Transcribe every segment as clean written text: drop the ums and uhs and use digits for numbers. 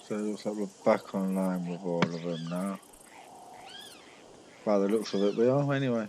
So it looks like we're back online with all of them now. By the looks of it, we are anyway.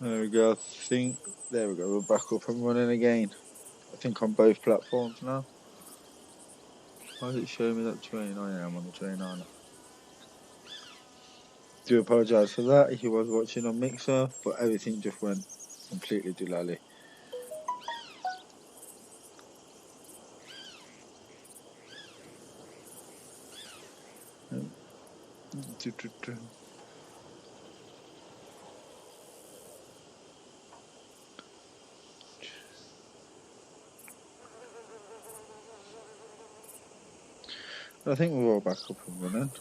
There we go. I think there we go. We're back up and running again. I think on both platforms now. Why is it showing me that train? Oh yeah, I'm on the train, aren't I? Do apologise for that if you was watching on Mixer, but everything just went completely doolally. I think we're all back up and running.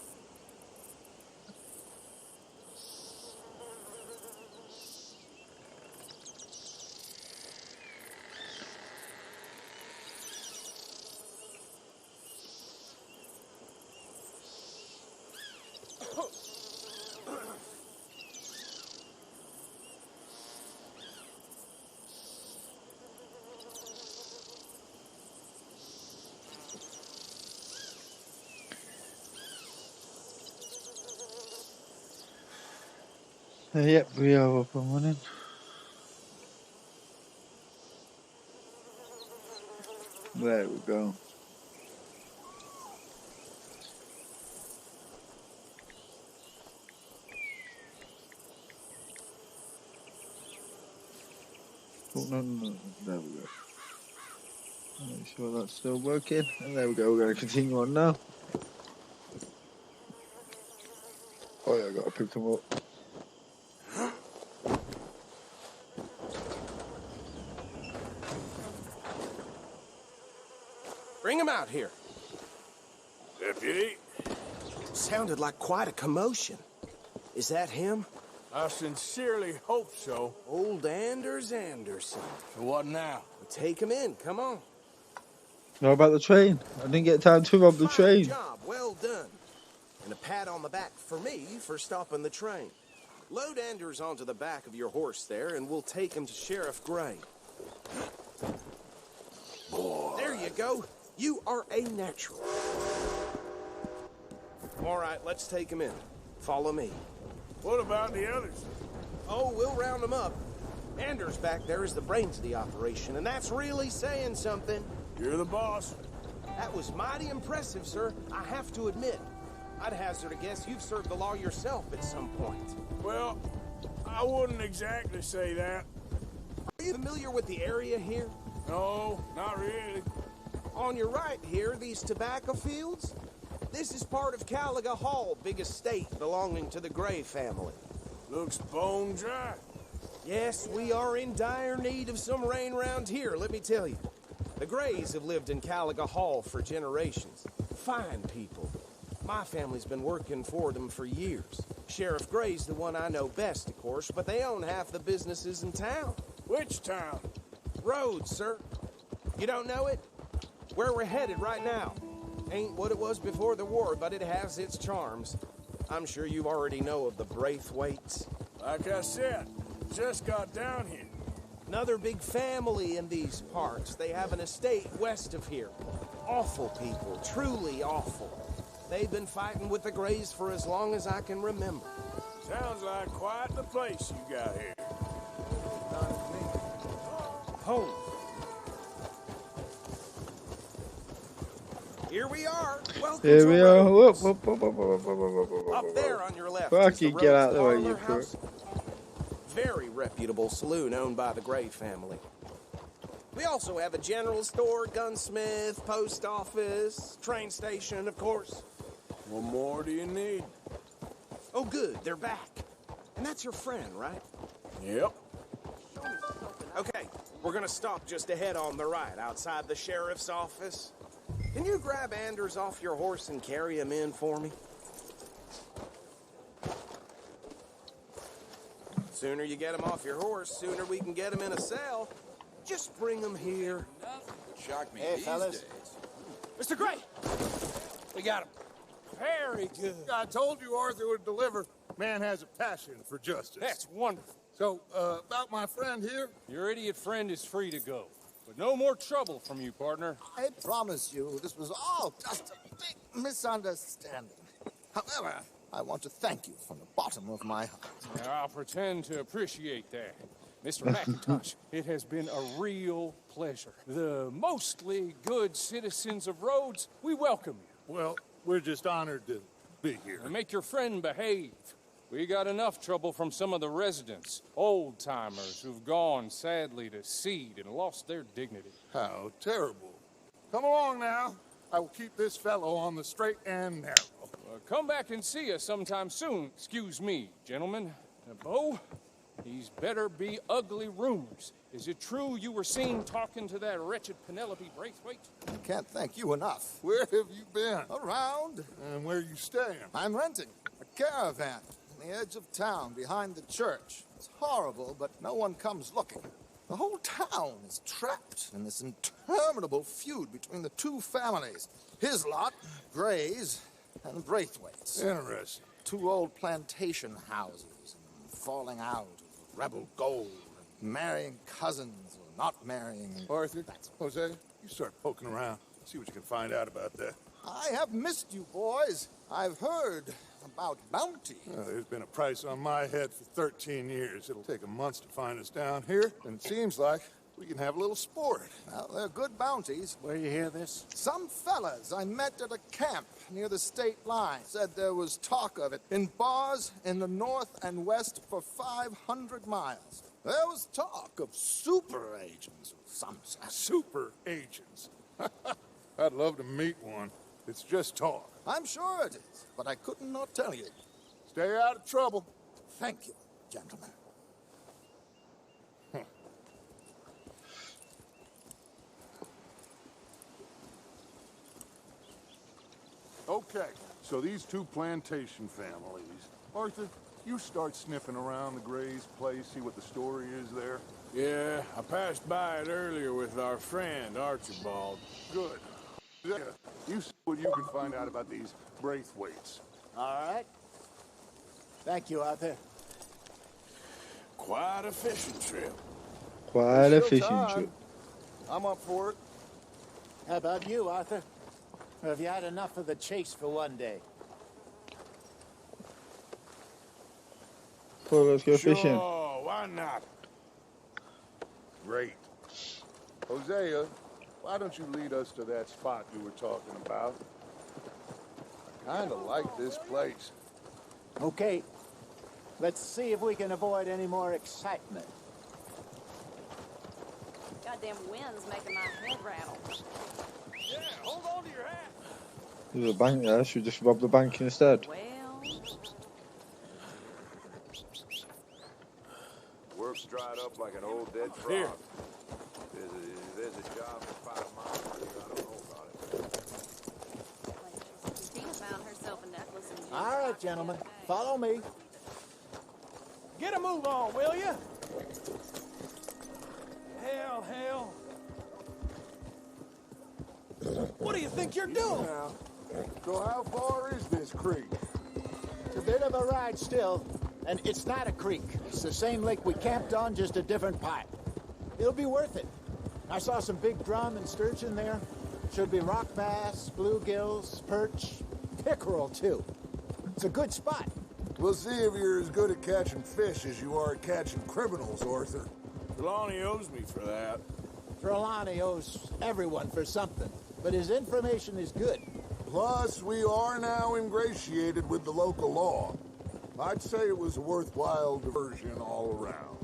Yep, we are up and running. There we go. Oh, no, there we go. Make sure that's still working. And there we go, we're going to continue on now. Oh yeah, I've got to pick them up. Bring him out here. Deputy? Sounded like quite a commotion. Is that him? I sincerely hope so. Old Anders Anderson. So what now? Take him in, come on. What about the train? I didn't get time to rob the train. Job, well done. And a pat on the back for me for stopping the train. Load Anders onto the back of your horse there, and we'll take him to Sheriff Gray. Boy. There you go. You are a natural. All right, let's take him in. Follow me. What about the others? Oh, we'll round them up. Anders back there is the brains of the operation, and that's really saying something. You're the boss. That was mighty impressive, sir. I have to admit. I'd hazard a guess you've served the law yourself at some point. Well, I wouldn't exactly say that. Are you familiar with the area here? No, not really. On your right here, these tobacco fields? This is part of Caliga Hall, big estate belonging to the Gray family. Looks bone dry. Yes, we are in dire need of some rain round here, let me tell you. The Grays have lived in Caliga Hall for generations. Fine people. My family's been working for them for years. Sheriff Gray's the one I know best, of course, but they own half the businesses in town. Which town? Rhodes, sir. You don't know it? Where we're headed right now. Ain't what it was before the war, but it has its charms. I'm sure you already know of the Braithwaites. Like I said, just got down here. Another big family in these parts. They have an estate west of here. Awful people, truly awful. They've been fighting with the Grays for as long as I can remember. Sounds like quite the place you got here. Home. Here we are. Welcome Here to we Rhodes. are. Whoop. Up there on your left. Fuck is the you, get out of the way, Rhodes you Parlor House. Very reputable saloon owned by the Gray family. We also have a general store, gunsmith, post office, train station, of course. What more do you need? Oh, good, they're back. And that's your friend, right? Yep. Okay, We're gonna stop just ahead on the right, outside the sheriff's office. Can you grab Anders off your horse and carry him in for me? Sooner you get him off your horse, sooner we can get him in a cell. Just bring him here. Nothing would shock me Hey, these fellas. days. Mr. Gray! We got him. Very good. I told you Arthur would deliver. Man has a passion for justice. That's wonderful. So, about my friend here? Your idiot friend is free to go. But no more trouble from you, partner. I promise you, this was all just a big misunderstanding. However, I want to thank you from the bottom of my heart. Now, I'll pretend to appreciate that. Mr. McIntosh, it has been a real pleasure. The mostly good citizens of Rhodes, we welcome you. Well, we're just honored to be here. And make your friend behave. We got enough trouble from some of the residents, old-timers who've gone, sadly, to seed and lost their dignity. How terrible. Come along now. I will keep this fellow on the straight and narrow. Come back and see us sometime soon. Excuse me, gentlemen. Bo, these better be ugly rumors. Is it true you were seen talking to that wretched Penelope Braithwaite? I can't thank you enough. Where have you been? Around, And where you staying? I'm renting a caravan on the edge of town behind the church. It's horrible, but no one comes looking. The whole town is trapped in this interminable feud between the two families. His lot, Gray's, and Braithwaite's. Interesting. Two old plantation houses, and falling out of rebel gold, and marrying cousins or not marrying. Arthur, Jose, you start poking around. See what you can find out about that. I have missed you, boys. I've heard about bounty. There's been a price on my head for 13 years. It'll take a month to find us down here, and it seems like we can have a little sport. Well, they're good bounties. Where you hear this? Some fellas I met at a camp near the state line said there was talk of it in bars in the north and west for 500 miles. There was talk of super agents of some sort. Super agents. I'd love to meet one. It's just talk. I'm sure it is, but I couldn't not tell you. Stay out of trouble. Thank you, gentlemen. Okay, so these two plantation families. Arthur, you start sniffing around the Gray's place, see what the story is there. Yeah, I passed by it earlier with our friend, Archibald. Good. Yeah, you see what you can find out about these Braithwaites. All right. Thank you, Arthur. Quite a fishing trip. Quite a Still fishing time. trip. I'm up for it. How about you, Arthur? Or have you had enough of the chase for one day? Cool, let's go fishing. Sure, why not? Great. Hosea, why don't you lead us to that spot you were talking about? I kinda like this place. Okay. Let's see if we can avoid any more excitement. Goddamn wind's making my head rattle. Yeah, hold on to your hat. There's a bank there. Should we just rob the bank instead? Well, Work's dried up like an old dead frog. Here. There's a job for 5 miles from here. I don't know about it. Tina found herself a necklace and All right, gentlemen. Follow me. Get a move on, will you? Hell. What do you think you're doing? Now, so how far is this creek? It's a bit of a ride still, and it's not a creek. It's the same lake we camped on, just a different pipe. It'll be worth it. I saw some big drum and sturgeon there. Should be rock bass, bluegills, perch, pickerel too. It's a good spot. We'll see if you're as good at catching fish as you are at catching criminals, Arthur. Trelawney owes me for that. Trelawney owes everyone for something, but his information is good. Plus, we are now ingratiated with the local law. I'd say it was a worthwhile diversion all around.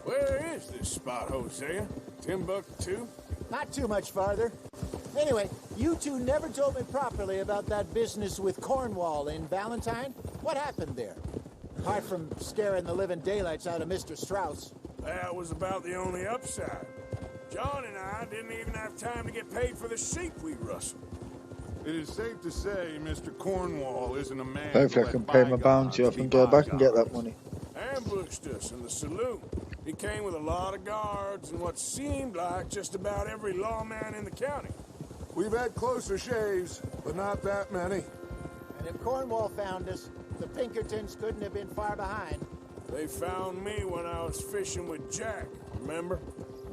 Where is this spot, Hosea? Timbuktu? Not too much farther. Anyway, you two never told me properly about that business with Cornwall in Valentine. What happened there? Apart from scaring the living daylights out of Mr. Strauss. That was about the only upside. John and I didn't even have time to get paid for the sheep we rustled. It is safe to say Mr. Cornwall isn't a man. Hopefully I can pay my bounty off and go back and get that money. Ambushed us in the saloon. He came with a lot of guards and what seemed like just about every lawman in the county. We've had closer shaves, but not that many. And if Cornwall found us, the Pinkertons couldn't have been far behind. They found me when I was fishing with Jack, remember?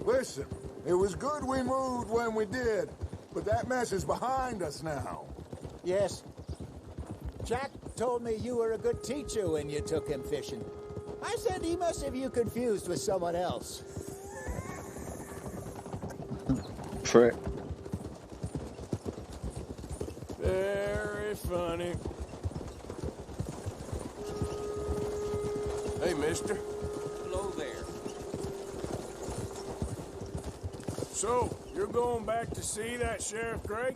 Listen, it was good we moved when we did, but that mess is behind us now. Yes. Jack told me you were a good teacher when you took him fishing. I said he must have you confused with someone else. Prick. Very funny. Hey, mister. Hello there. So, you're going back to see that Sheriff Gray?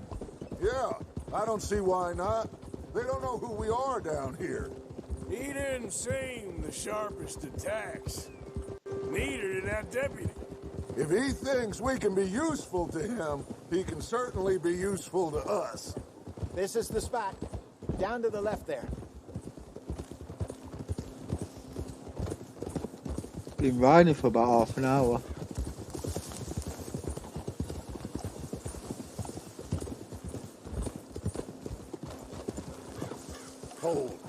Yeah, I don't see why not. They don't know who we are down here. He didn't seem the sharpest attacks. Neither did that deputy. If he thinks we can be useful to him, he can certainly be useful to us. This is the spot. Down to the left there. Been riding for about half an hour. Hold.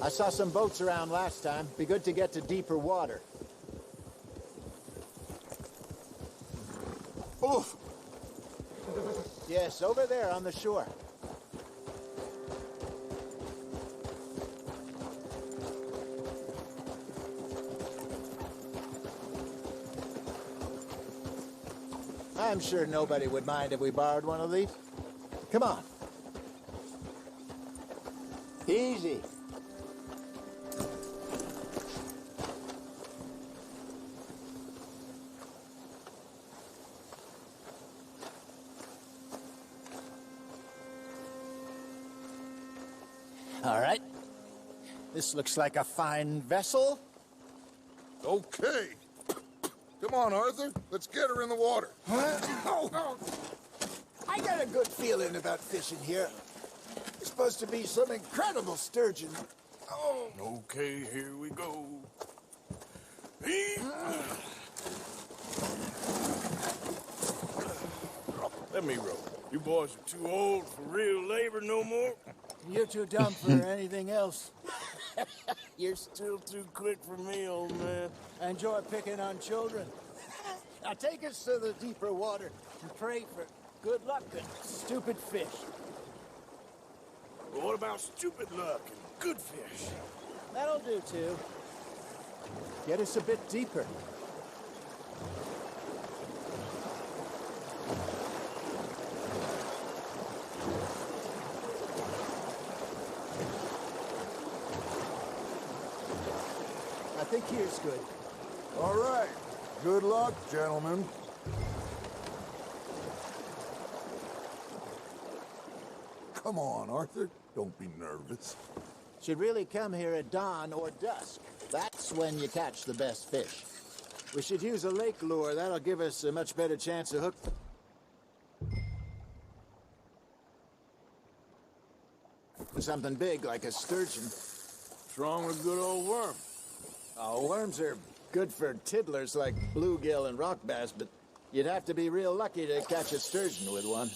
I saw some boats around last time. Be good to get to deeper water. Oof! Yes, over there on the shore. I'm sure nobody would mind if we borrowed one of these. Come on. Easy. All right. This looks like a fine vessel. Okay. Come on, Arthur. Let's get her in the water. I got a good feeling about fishing here. It's supposed to be some incredible sturgeon. Oh. Okay, here we go. Let me row. You boys are too old for real labor no more. You're too dumb for anything else. You're still too quick for me, old man. I enjoy picking on children. Now take us to the deeper water and pray for good luck and stupid fish. But what about stupid luck and good fish? That'll do, too. Get us a bit deeper. I think here's good. All right. Good luck, gentlemen. Come on, Arthur. Don't be nervous. Should really come here at dawn or dusk. That's when you catch the best fish. We should use a lake lure. That'll give us a much better chance to hook them. Something big like a sturgeon. What's wrong with good old worm? Oh, worms are good for tiddlers like bluegill and rock bass, but you'd have to be real lucky to catch a sturgeon with one.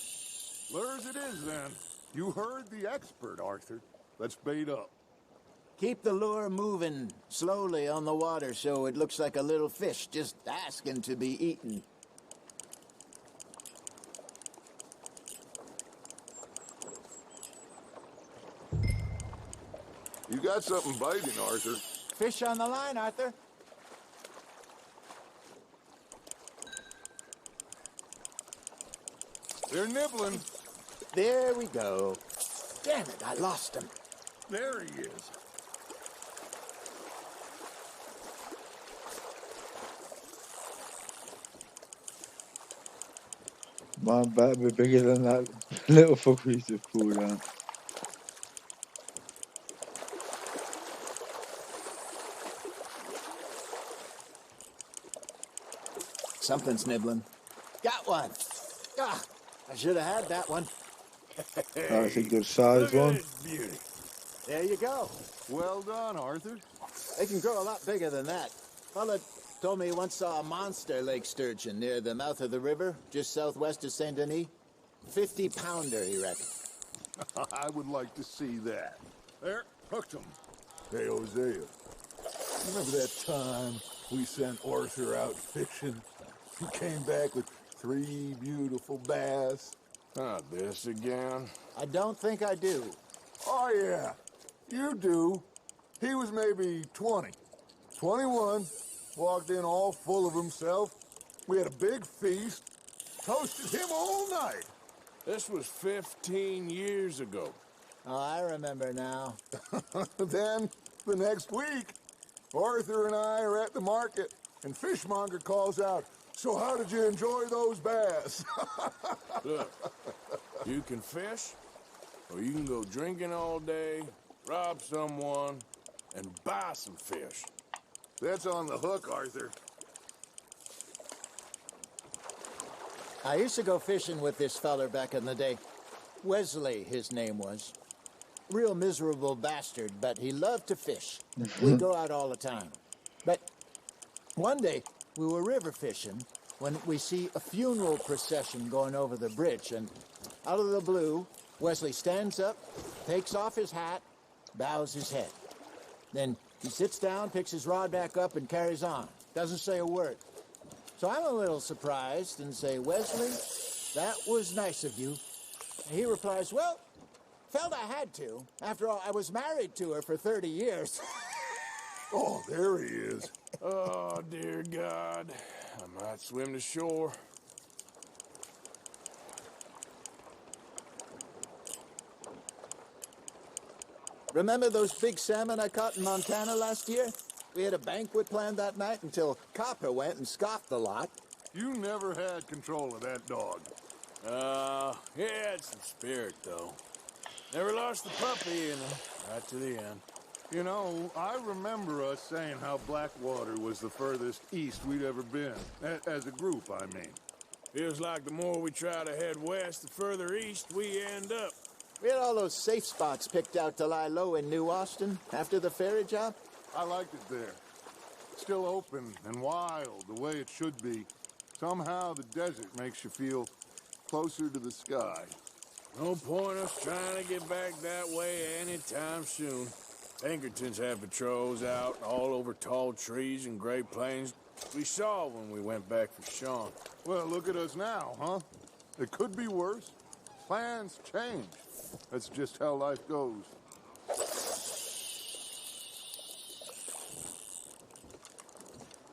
Lures it is, then. You heard the expert, Arthur. Let's bait up. Keep the lure moving slowly on the water so it looks like a little fish just asking to be eaten. You got something biting, Arthur. Fish on the line, Arthur. They're nibbling. There we go. Damn it, I lost him. There he is. Mine better be bigger than that little fucker we just pulled down. Something's nibbling. Got one. Ah, I should have had that one. That's a good size one. Beauty. There you go. Well done, Arthur. They can grow a lot bigger than that. Fella told me he once saw a monster lake sturgeon near the mouth of the river, just southwest of Saint Denis. 50-pounder, he reckoned. I would like to see that. There, hooked him. Hey, Hosea. Remember that time we sent Arthur out fishing? He came back with 3 beautiful bass. Not this again. I don't think I do. Oh, yeah. You do. He was maybe 20. 21. Walked in all full of himself. We had a big feast. Toasted him all night. This was 15 years ago. Oh, I remember now. Then, the next week, Arthur and I are at the market, and Fishmonger calls out, "So how did you enjoy those bass?" Look, you can fish, or you can go drinking all day, rob someone, and buy some fish. That's on the hook, Arthur. I used to go fishing with this feller back in the day. Wesley, his name was. Real miserable bastard, but he loved to fish. We'd go out all the time. But one day, we were river fishing when we see a funeral procession going over the bridge, and out of the blue, Wesley stands up, takes off his hat, bows his head. Then he sits down, picks his rod back up, and carries on. Doesn't say a word. So I'm a little surprised and say, "Wesley, that was nice of you." And he replies, "Well, felt I had to. After all, I was married to her for 30 years. Oh, there he is. Oh, dear God. I might swim to shore. Remember those big salmon I caught in Montana last year? We had a banquet planned that night until Copper went and scoffed the lot. You never had control of that dog. He had some spirit, though. Never lost the puppy, right to the end. You know, I remember us saying how Blackwater was the furthest east we'd ever been. As a group, I mean. Feels like the more we try to head west, the further east we end up. We had all those safe spots picked out to lie low in New Austin after the ferry job. I liked it there. Still open and wild, the way it should be. Somehow the desert makes you feel closer to the sky. No point us trying to get back that way anytime soon. Pinkertons have patrols out all over tall trees and Great Plains. We saw when we went back for Sean. Well, look at us now, huh? It could be worse. Plans change. That's just how life goes.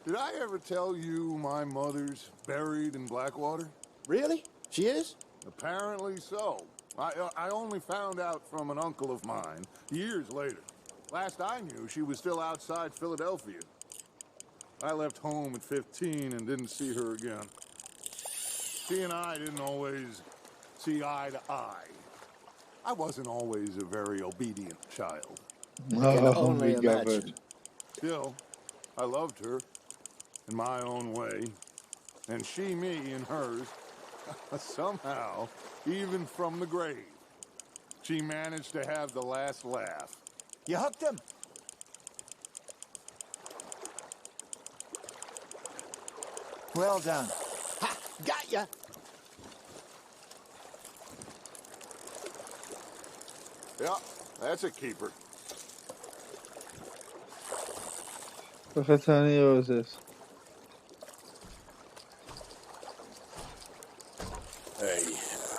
Did I ever tell you my mother's buried in Blackwater? Really? She is? Apparently so. I only found out from an uncle of mine years later. Last I knew, she was still outside Philadelphia. I left home at 15 and didn't see her again. She and I didn't always see eye to eye. I wasn't always a very obedient child. I can Oh, only we gathered. imagine. Still, I loved her in my own way, and she me in hers. Somehow, even from the grave, she managed to have the last laugh. You hooked him? Well done. Ha! Got ya! Yeah, that's a keeper. Look how many euros this. Hey,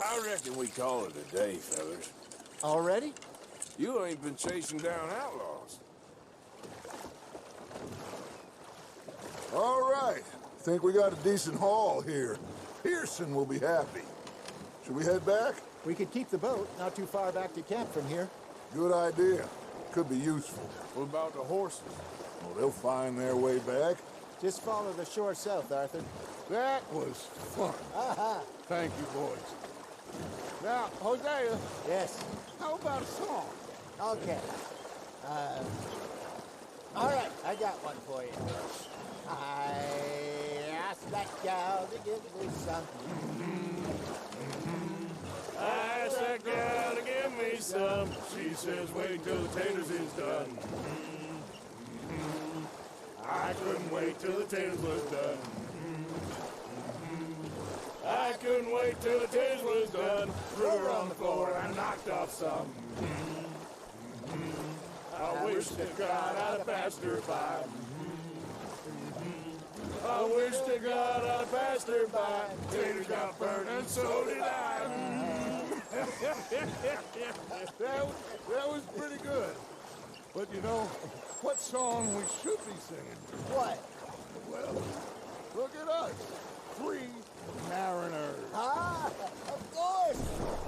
I reckon we call it a day, fellas. Already? You ain't been chasing down outlaws. All right. Think we got a decent haul here. Pearson will be happy. Should we head back? We could keep the boat not too far back to camp from here. Good idea. Could be useful. What about the horses? Well, they'll find their way back. Just follow the shore south, Arthur. That was fun. Thank you, boys. Now, Hosea, Yes. how about a song? Okay. All right, I got one for you. I asked that gal to give me some. I asked that gal to give me some. She says, wait till the taters is done. I couldn't wait till the taters was done. I couldn't wait till the taters was done. Threw her on the floor and knocked off some. I wish to God I'd passed her by. I wish to God I'd passed her by. Taters got burned and so did I. That was pretty good. But you know, what song we should be singing? What? Well, look at us. 3 mariners. Of course.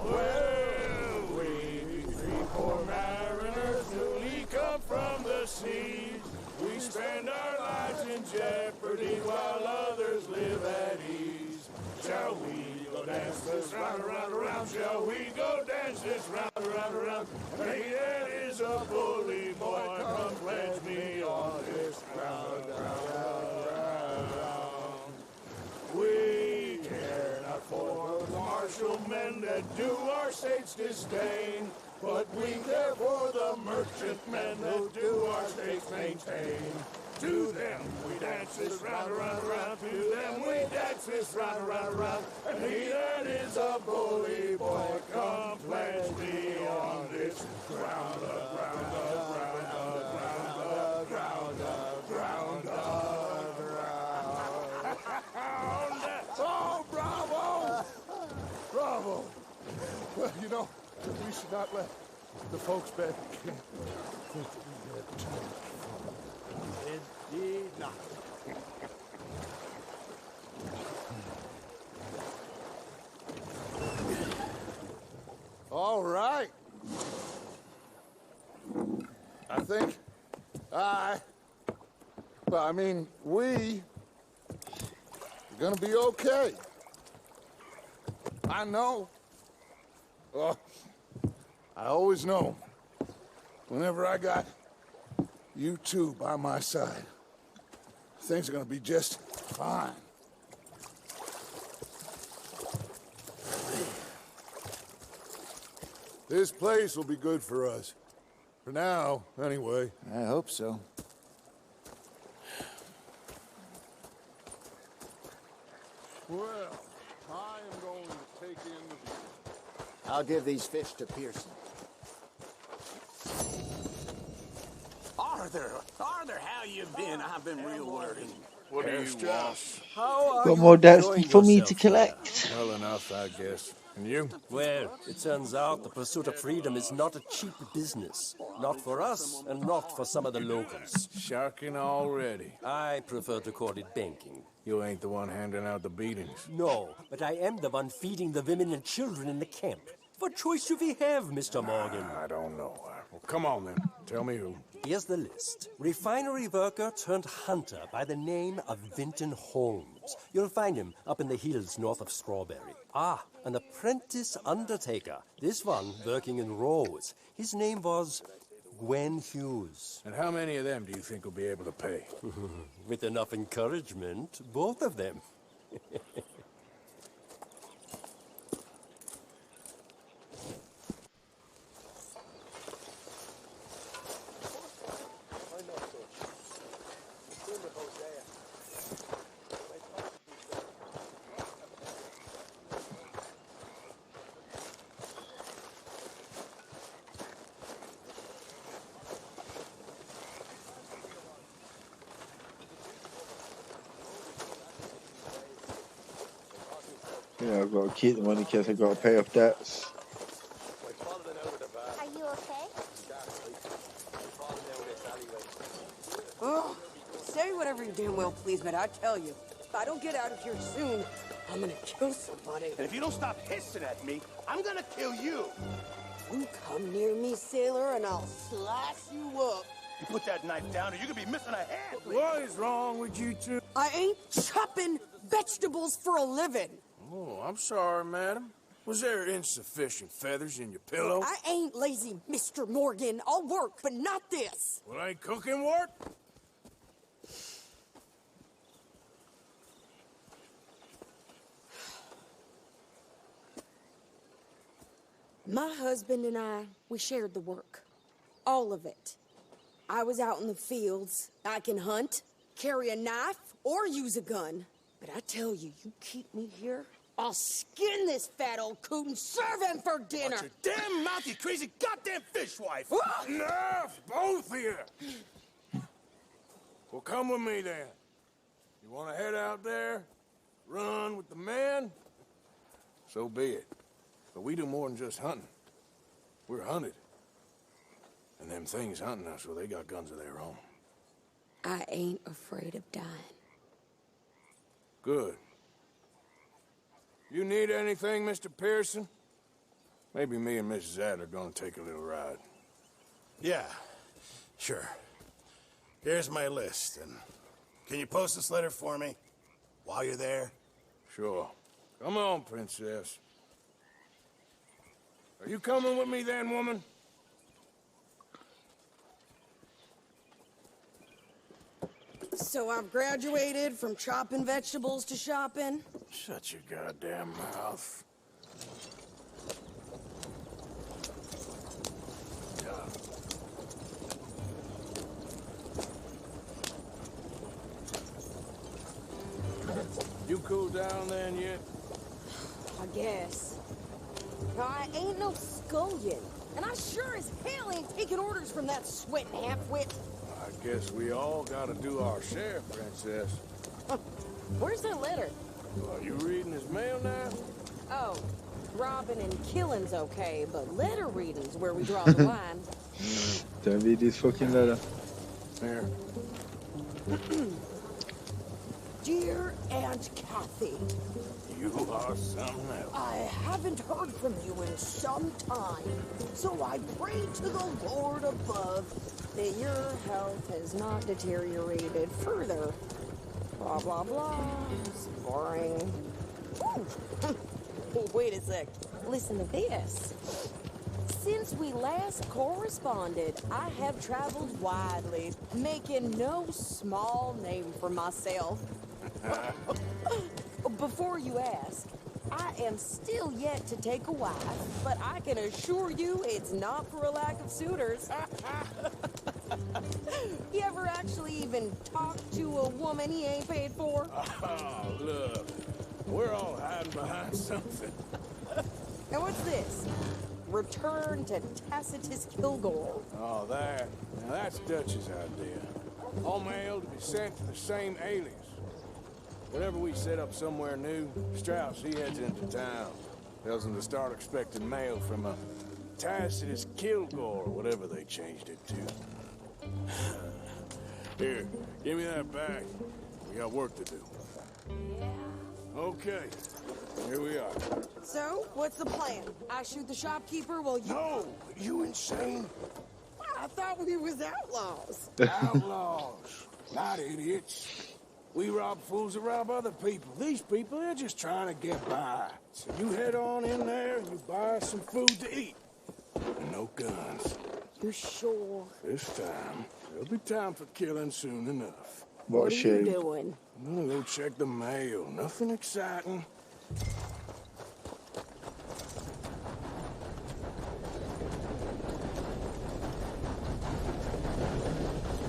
Well, we 3 poor mariners newly come from the seas. We spend our lives in jeopardy while others live at ease. Shall we go dance this round, around, around? Shall we go dance this round, around, around? Hey, that is a bully boy. Come pledge me on this ground, ground. We care not for the martial men that do our state's disdain, but we care for the merchantmen that do our state's maintain. To them we dance this round, around, around. To them we dance this round, around, around. And he that is a bully boy, come pledge me on this ground, ground, ground, ground, ground, ground, ground. Oh, bravo! Bravo! Well, you know, we should not let the folks back think we had too much fun. Indeed not. All right. I think we are gonna be okay. I know. I always know. Whenever I got you two by my side, things are gonna be just fine. This place will be good for us. For now, anyway. I hope so. Well, I am going to take in the view. I'll give these fish to Pearson. Arthur, how you been? I've been real worried. What do you want? How are Got you more debts enjoying for me to yourself collect. Well enough, I guess. And you? Well, it turns out the pursuit of freedom is not a cheap business. Not for us, and not for some of the locals. Sharking already. I prefer to call it banking. You ain't the one handing out the beatings. No, but I am the one feeding the women and children in the camp. What choice do we have, Mr. Morgan? I don't know. Well, come on then. Tell me who. Here's the list. Refinery worker turned hunter by the name of Vinton Holmes. You'll find him up in the hills north of Strawberry. Ah, an apprentice undertaker. This one working in Rose. His name was Gwen Hughes. And how many of them do you think will be able to pay? With enough encouragement, both of them. Yeah, I've got to keep the money because I've got to pay off debts. Are you okay? Oh, say whatever you damn well please, but I tell you, if I don't get out of here soon, I'm gonna kill somebody. And if you don't stop hissing at me, I'm gonna kill you. You come near me, sailor, and I'll slice you up You put that knife down or you're gonna be missing a hand. What is wrong with you two? I ain't chopping vegetables for a living. Oh, I'm sorry, madam. Was there insufficient feathers in your pillow? I ain't lazy, Mr. Morgan. I'll work, but not this. Well, ain't cooking work? My husband and I, we shared the work. All of it. I was out in the fields. I can hunt, carry a knife, or use a gun. But I tell you, you keep me here, I'll skin this fat old coot and serve him for dinner. Watch your damn mouth, you crazy goddamn fishwife. Enough, both of you. Well, come with me then. You want to head out there, run with the men? So be it. But we do more than just hunting. We're hunted. And them things hunting us, well, they got guns of their own. I ain't afraid of dying. Good. You need anything, Mr. Pearson? Maybe me and Mrs. Adler are gonna take a little ride. Yeah, sure. Here's my list, and can you post this letter for me while you're there? Sure. Come on, Princess. Are you coming with me then, woman? So I've graduated from chopping vegetables to shopping. Shut your goddamn mouth. You cool down then yet? I guess. Now, I ain't no scullion, and I sure as hell ain't taking orders from that sweating half-wit. I guess we all gotta do our share, Princess. Where's that letter? Are you reading his mail now? Oh, robbing and killing's okay, but letter reading's where we draw the line. Don't read this fucking letter. There. Dear Aunt Kathy, You are something else. I haven't heard from you in some time, so I pray to the Lord above that your health has not deteriorated further. Blah, blah, blah. It's boring. Ooh. Wait a sec. Listen to this. Since we last corresponded, I have traveled widely, making no small name for myself. Before you ask, I am still yet to take a wife, but I can assure you it's not for a lack of suitors. You ever actually even talked to a woman he ain't paid for? Oh, look. We're all hiding behind something. And what's this? Return to Tacitus Kilgore. Oh, that. Now, that's Dutch's idea. All mail to be sent to the same alias. Whenever we set up somewhere new, Strauss, he heads into town. Tells them to start expecting mail from a Tacitus Kilgore, or whatever they changed it to. Here, give me that back. We got work to do. Yeah. Okay, here we are. So, what's the plan? I shoot the shopkeeper while you... No! You insane? I thought we was outlaws. Outlaws, not idiots. We rob fools that rob other people. These people, they're just trying to get by. So you head on in there and you buy some food to eat. And no guns. You sure? This time, there'll be time for killing soon enough. What a are shame. you doing? I'm gonna go check the mail. Nothing exciting.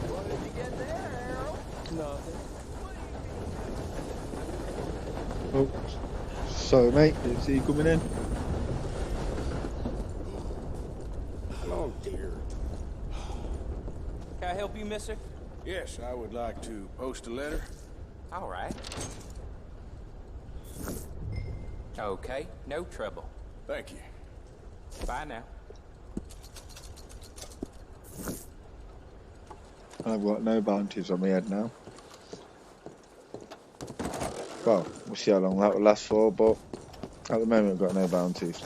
What did you get there, Harold? Nothing. Oh, sorry, mate. Didn't see you coming in. Oh, dear. Can I help you, mister? Yes, I would like to post a letter. All right. Okay, no trouble. Thank you. Bye now. I've got no bounties on my head now. Well, we'll see how long that will last for, but at the moment I've got no bounties.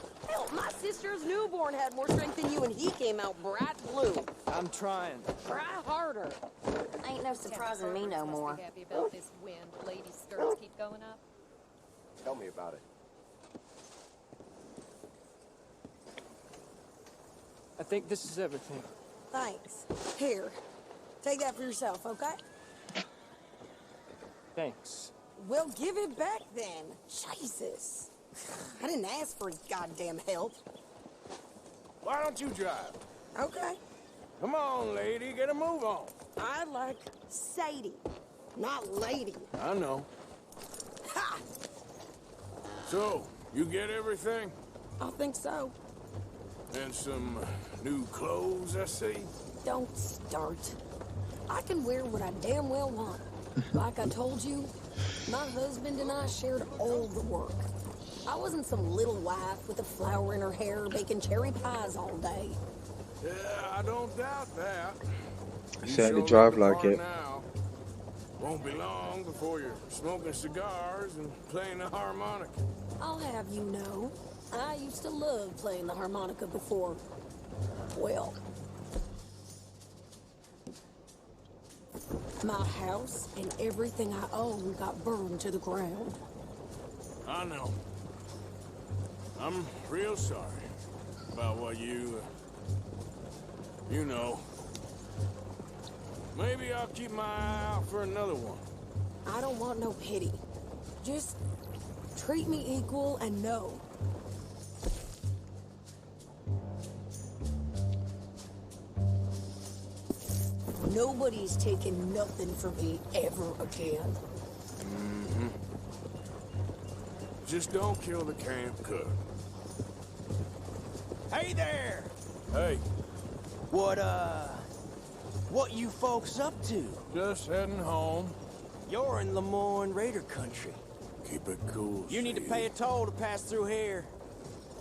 you. Hell, my sister's newborn had more strength than you, and he came out bright blue. I'm trying. Try harder. Ain't no surprising me no more. Must be happy about this wind. Ladies' skirts keep going up. Tell me about it. I think this is everything. Thanks. Here, take that for yourself, okay? Thanks. Well, give it back then. Jesus. I didn't ask for his goddamn help. Why don't you drive? Okay. Come on, lady, get a move on. I like Sadie, not lady. I know. Ha! So, you get everything? I think so. And some new clothes, I see? Don't start. I can wear what I damn well want. Like I told you, my husband and I shared all the work. I wasn't some little wife with a flower in her hair baking cherry pies all day. Yeah, I don't doubt that. I You certainly showed drive the like part it. now. Won't be long before you're smoking cigars and playing the harmonica. I'll have you know, I used to love playing the harmonica before. Well, my house and everything I own got burned to the ground. I know. I'm real sorry about what you know. Maybe I'll keep my eye out for another one. I don't want no pity. Just treat me equal and know. Nobody's taking nothing from me ever again. Mm-hmm. Just don't kill the camp cook. Hey there! Hey, What you folks up to? just heading home. You're in Lemoyne Raider country. Keep it cool. You need to Sadie. pay a toll to pass through here.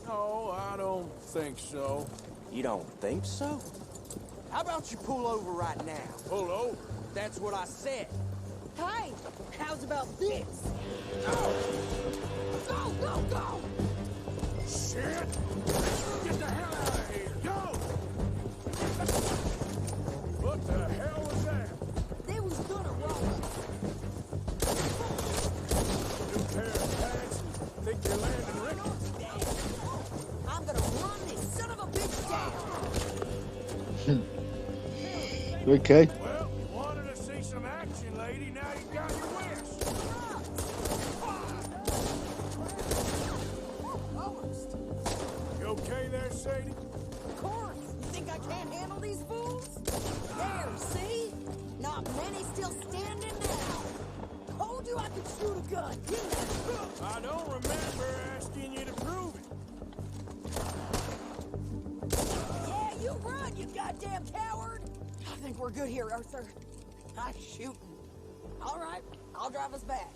No, I don't think so. You don't think so? How about you pull over right now? Pull over. That's what I said. Hey, how's about this? Go! Go, go, go! Shit! Get the hell out of here! Go! What the hell was that? They was gonna roll us. New pair of pants? Think you're landing Ricky? I'm gonna run this son of a bitch down. Okay. Well, you wanted to see some action, lady. Now you got your wish. Almost. You okay there, Sadie? Of course. You think I can't handle these fools? There, see? Not many still standing now. Told you I could shoot a gun, didn't I? I don't remember asking you to prove it. Yeah, you run, you goddamn coward! I think we're good here, Arthur. I'm shooting. All right, I'll drive us back.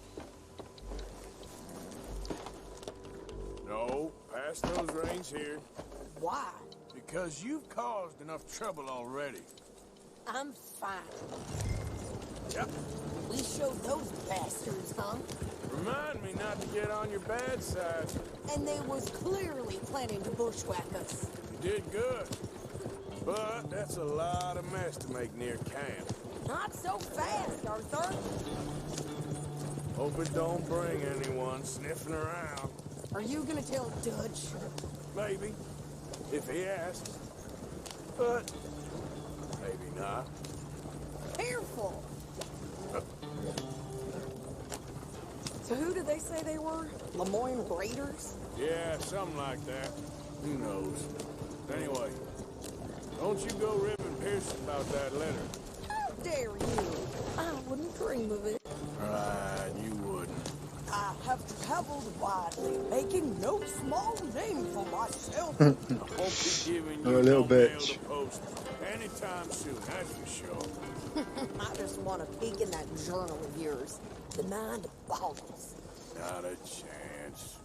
No, pass those reins here. Why? Because you've caused enough trouble already. I'm fine. Yep. We showed those bastards, huh? Remind me not to get on your bad side. And they was clearly planning to bushwhack us. You did good. But that's a lot of mess to make near camp. Not so fast, Arthur. Hope it don't bring anyone sniffing around. Are you gonna tell Dutch? Maybe, if he asks. But maybe not. Careful! So who did they say they were? Lemoyne Raiders? Yeah, something like that. Who knows? Anyway, don't you go ripping Pearson about that letter. How dare you? I wouldn't dream of it. Right, you wouldn't. I have traveled widely, making no small name for myself. I won't be giving Oh, you a little no mail bitch. to post anytime soon, that's for sure. I just want to peek in that journal of yours. The mind boggles. Not a chance.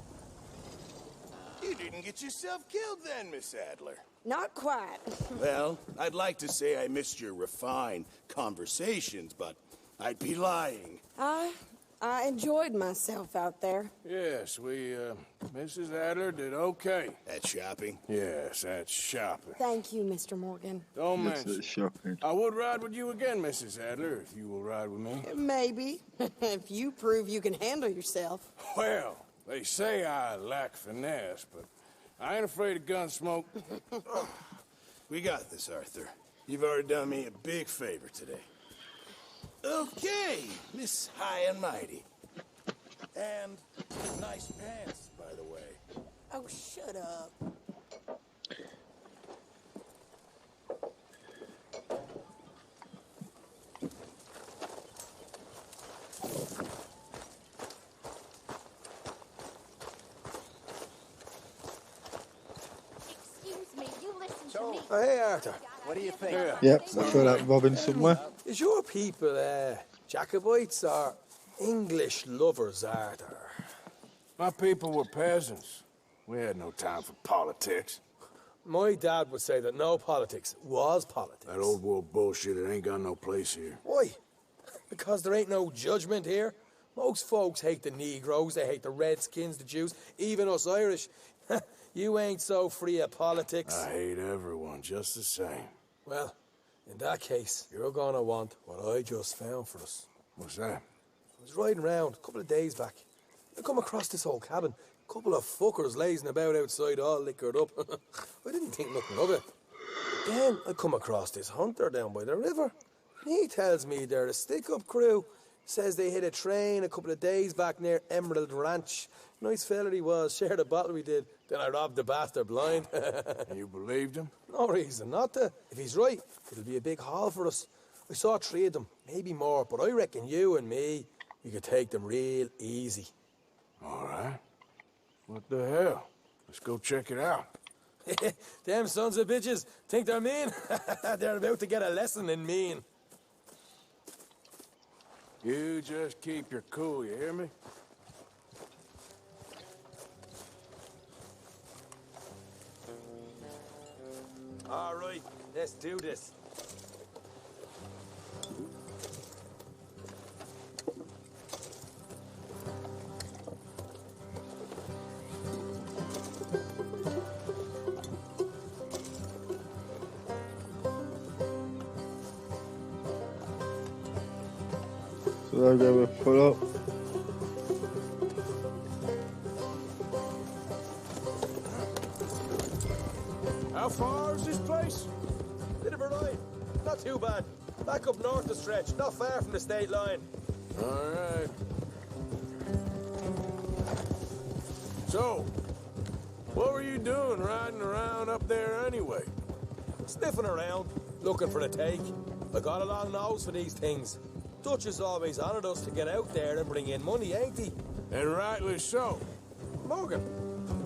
You didn't get yourself killed then, Miss Adler. Not quite. Well, I'd like to say I missed your refined conversations, but I'd be lying. I I enjoyed myself out there. Yes, Mrs. Adler did okay. At shopping? Yes, that's shopping. Thank you, Mr. Morgan. Don't Yes, mention. it's shopping. I would ride with you again, Mrs. Adler, if you will ride with me. Maybe. If you prove you can handle yourself. Well, they say I lack finesse, but I ain't afraid of gun smoke. We got this, Arthur. You've already done me a big favor today. Okay, Miss High and Mighty. And nice pants, by the way. Oh, shut up. Excuse me, you listen to me. Oh, hey, Arthur. What do you think? Yep, I feel like robbing somewhere. Is your people Jacobites or English lovers, Arthur? My people were peasants. We had no time for politics. My dad would say that no politics was politics. That old world bullshit, it ain't got no place here. Why? Because there ain't no judgment here. Most folks hate the Negroes, they hate the Redskins, the Jews, even us Irish. You ain't so free of politics. I hate everyone just the same. Well, in that case, you're gonna want what I just found for us. What's that? I was riding around a couple of days back. I come across this old cabin. A couple of fuckers lazing about outside all liquored up. I didn't think nothing of it. But then I come across this hunter down by the river. He tells me they're a stick-up crew. Says they hit a train a couple of days back near Emerald Ranch. Nice fella he was, shared a bottle we did. Then I robbed the bastard blind. You believed him? No reason not to. If he's right, it'll be a big haul for us. I saw 3 of them, maybe more, but I reckon you and me, we could take them real easy. All right. What the hell? Let's go check it out. Them sons of bitches think they're mean. They're about to get a lesson in mean. You just keep your cool, you hear me? All right, let's do this. So they'll go with pull up. How far is this place? Bit of a ride. Not too bad. Back up north the stretch, not far from the state line. All right. So, what were you doing riding around up there anyway? Sniffing around, looking for a take. I got a long nose for these things. Dutch has always honoured us to get out there and bring in money, ain't he? And rightly so. Morgan,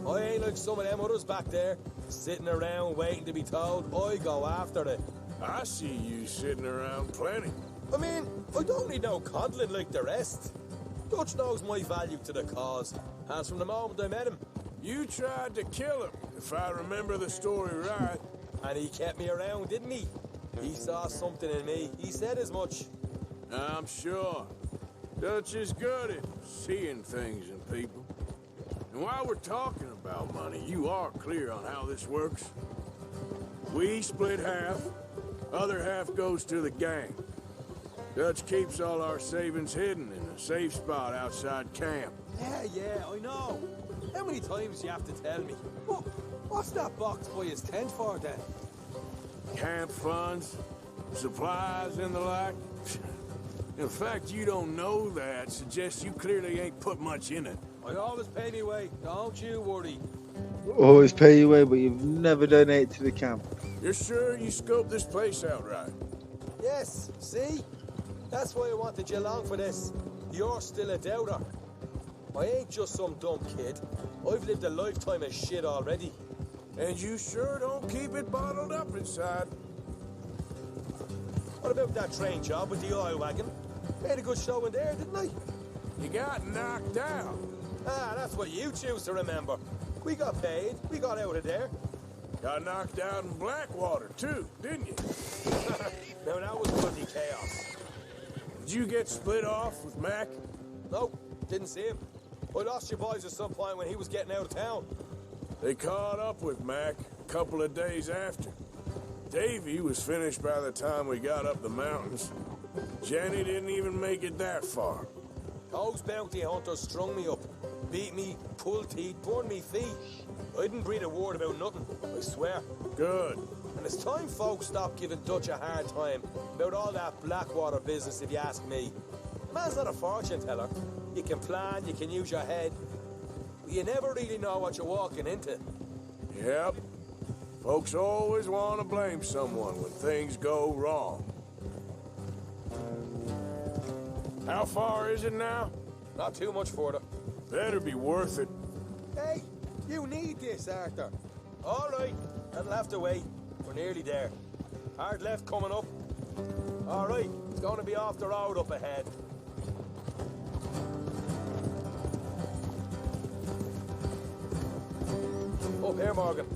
I ain't like some of them others back there, sitting around waiting to be told. I go after it. I see you sitting around plenty. I mean, I don't need no coddling like the rest. Dutch knows my value to the cause, as from the moment I met him. You tried to kill him, if I remember the story right. And he kept me around, didn't he? He saw something in me. He said as much. I'm sure. Dutch is good at seeing things in people. And while we're talking about money, you are clear on how this works? We split half, other half goes to the gang. Dutch keeps all our savings hidden in a safe spot outside camp. Yeah, I know. How many times do you have to tell me? What's that box by his tent for, then? Camp funds, supplies, and the like. In fact, you don't know that suggests you clearly ain't put much in it. I always pay me way, don't you worry. Always pay your way, but you've never donated to the camp. You're sure you scoped this place out right? Yes, see? That's why I wanted you along for this. You're still a doubter. I ain't just some dumb kid. I've lived a lifetime of shit already. And you sure don't keep it bottled up inside. What about that train job with the oil wagon? Made a good show in there, didn't I? You got knocked out. Ah, that's what you choose to remember. We got paid. We got out of there. Got knocked out in Blackwater, too, didn't you? Now, that was bloody chaos. Did you get split off with Mac? No, didn't see him. I lost your boys at some point when he was getting out of town. They caught up with Mac a couple of days after. Davy was finished by the time we got up the mountains. Jenny didn't even make it that far. Those bounty hunters strung me up. Beat me, pulled teeth, burned me feet. I didn't breathe a word about nothing, I swear. Good. And it's time folks stop giving Dutch a hard time about all that Blackwater business, if you ask me. Man's not a fortune teller. You can plan, you can use your head, but you never really know what you're walking into. Yep. Folks always want to blame someone when things go wrong. How far is it now? Not too much further. Better be worth it. Hey, you need this, Arthur. All right, that'll have to wait. We're nearly there. Hard left coming up. All right, it's going to be off the road up ahead. Up here, Morgan.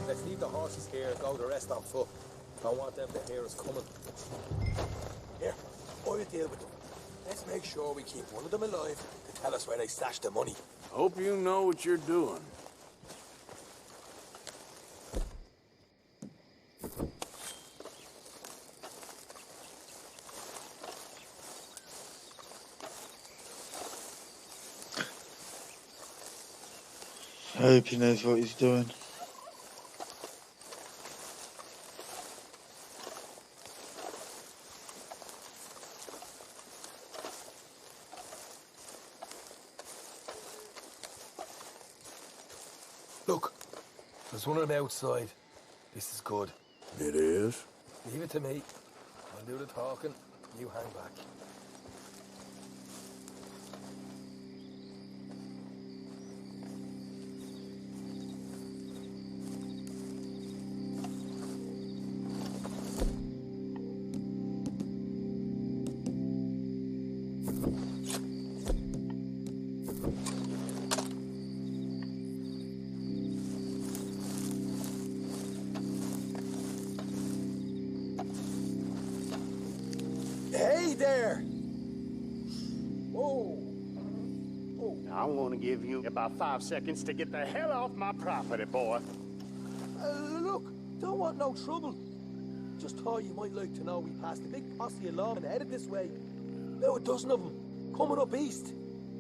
Let's leave the horses here and go the rest on foot. I want them to hear us coming. Here, I will deal with them. Let's make sure we keep one of them alive to tell us where they stashed the money. Hope you know what you're doing. I hope he knows what he's doing. Look, there's one of them outside. This is good. It is? Leave it to me. I'll do the talking. You hang back. Hey there! Whoa! I want to give you about 5 seconds to get the hell off my property, boy. Look, don't want no trouble. Just thought you might like to know we passed a big posse along and headed this way. Now a dozen of them, coming up east.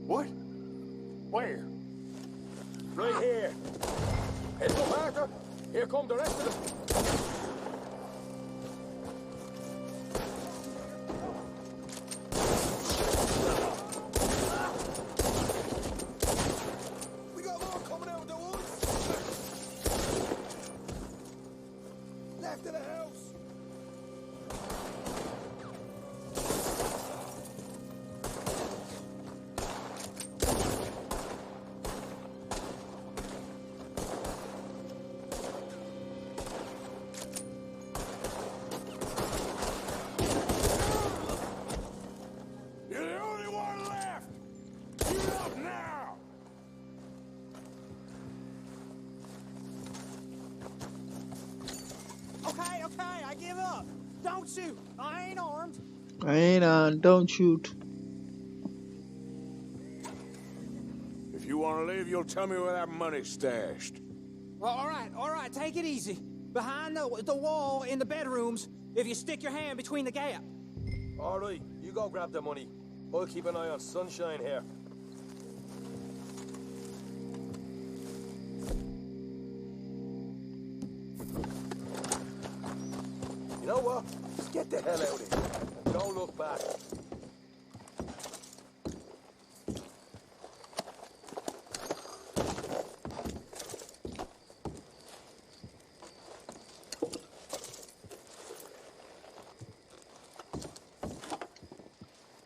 What? Where? Right here. Heads up, Arthur. Here come the rest of them. We got more coming out of the woods. Left of the house. You're the only one left! Get up now! Okay, I give up. Don't shoot. I ain't armed. I ain't on, don't shoot. If you want to leave, you'll tell me where that money's stashed. Well, all right, take it easy. Behind the wall in the bedrooms, if you stick your hand between the gap. All right, you go grab the money. I'll keep an eye on Sunshine here. You know what? Just get the hell out of here. And don't look back.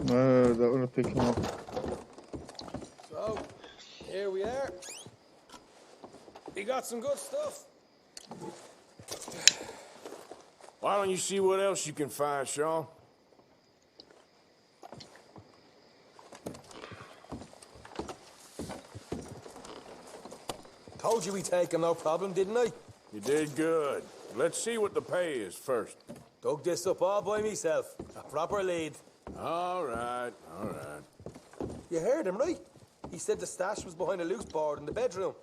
No, that would pick him up. So, here we are. We got some good stuff. Why don't you see what else you can find, Sean? Told you we'd take him, no problem, didn't I? You did good. Let's see what the pay is first. Dug this up all by myself. A proper lead. All right, all right. You heard him, right? He said the stash was behind a loose board in the bedroom.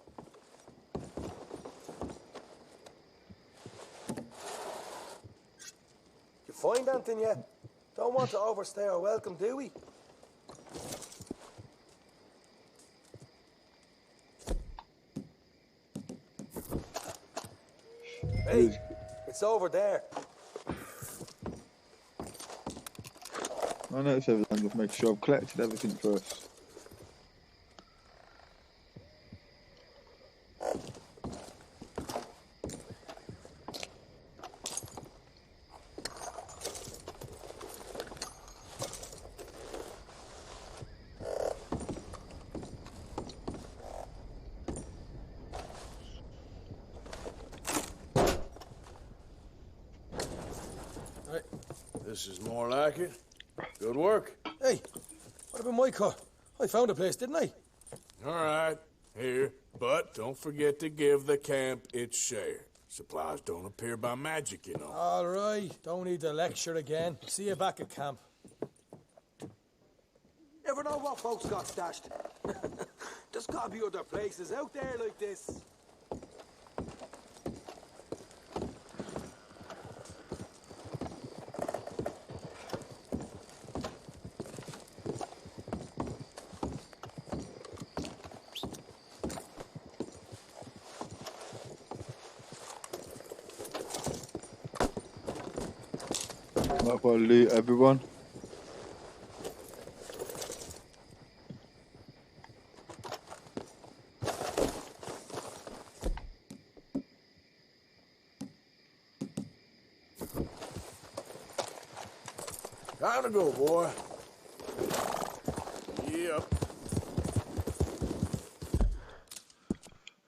You find anything yet? Don't want to overstay our welcome, do we? Hey, it's over there. I notice everything, just make sure I've collected everything first. Right. This is more like it. Good work. Hey, what about my car? I found a place, didn't I? All right, here. But don't forget to give the camp its share. Supplies don't appear by magic, you know. All right, don't need to lecture again. See you back at camp. Never know what folks got stashed. There's gotta be other places out there like this. Might as well loot everyone. Time to go, boy. Yep.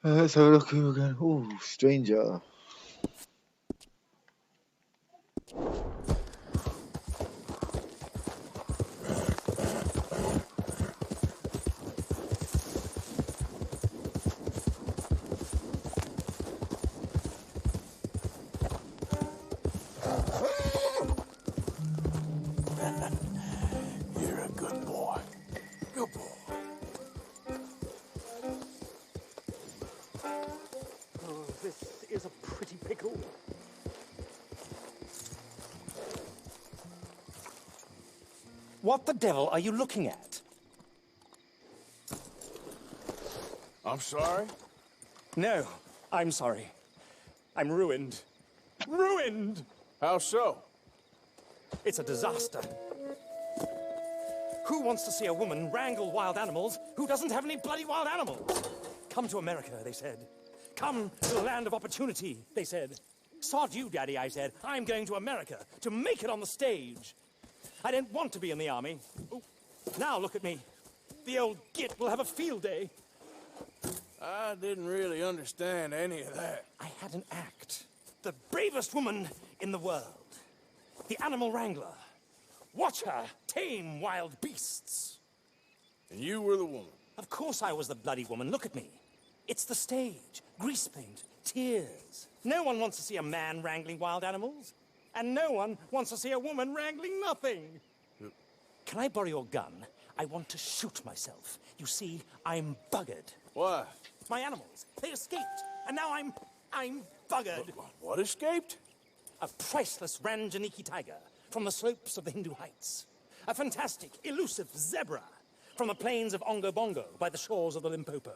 Let's have a look who we're going. Ooh, stranger. You're a good boy. Good boy. Oh, this is a pretty pickle. What the devil are you looking at? I'm sorry? No, I'm sorry. I'm ruined. Ruined! How so? It's a disaster. Who wants to see a woman wrangle wild animals who doesn't have any bloody wild animals? Come to America, they said. Come to the land of opportunity, they said. Sod you, Daddy, I said. I'm going to America to make it on the stage. I didn't want to be in the army. Ooh, now look at me. The old git will have a field day. I didn't really understand any of that. I had an act. The bravest woman in the world. The animal wrangler. Watch her tame wild beasts. And you were the woman. Of course I was the bloody woman. Look at me. It's the stage. Grease paint. Tears. No one wants to see a man wrangling wild animals. And no one wants to see a woman wrangling nothing. Can I borrow your gun? I want to shoot myself. You see, I'm buggered. Why? My animals. They escaped. And now I'm buggered. What escaped? A priceless Ranjaniki tiger from the slopes of the Hindu Heights. A fantastic, elusive zebra from the plains of Ongo Bongo by the shores of the Limpopo.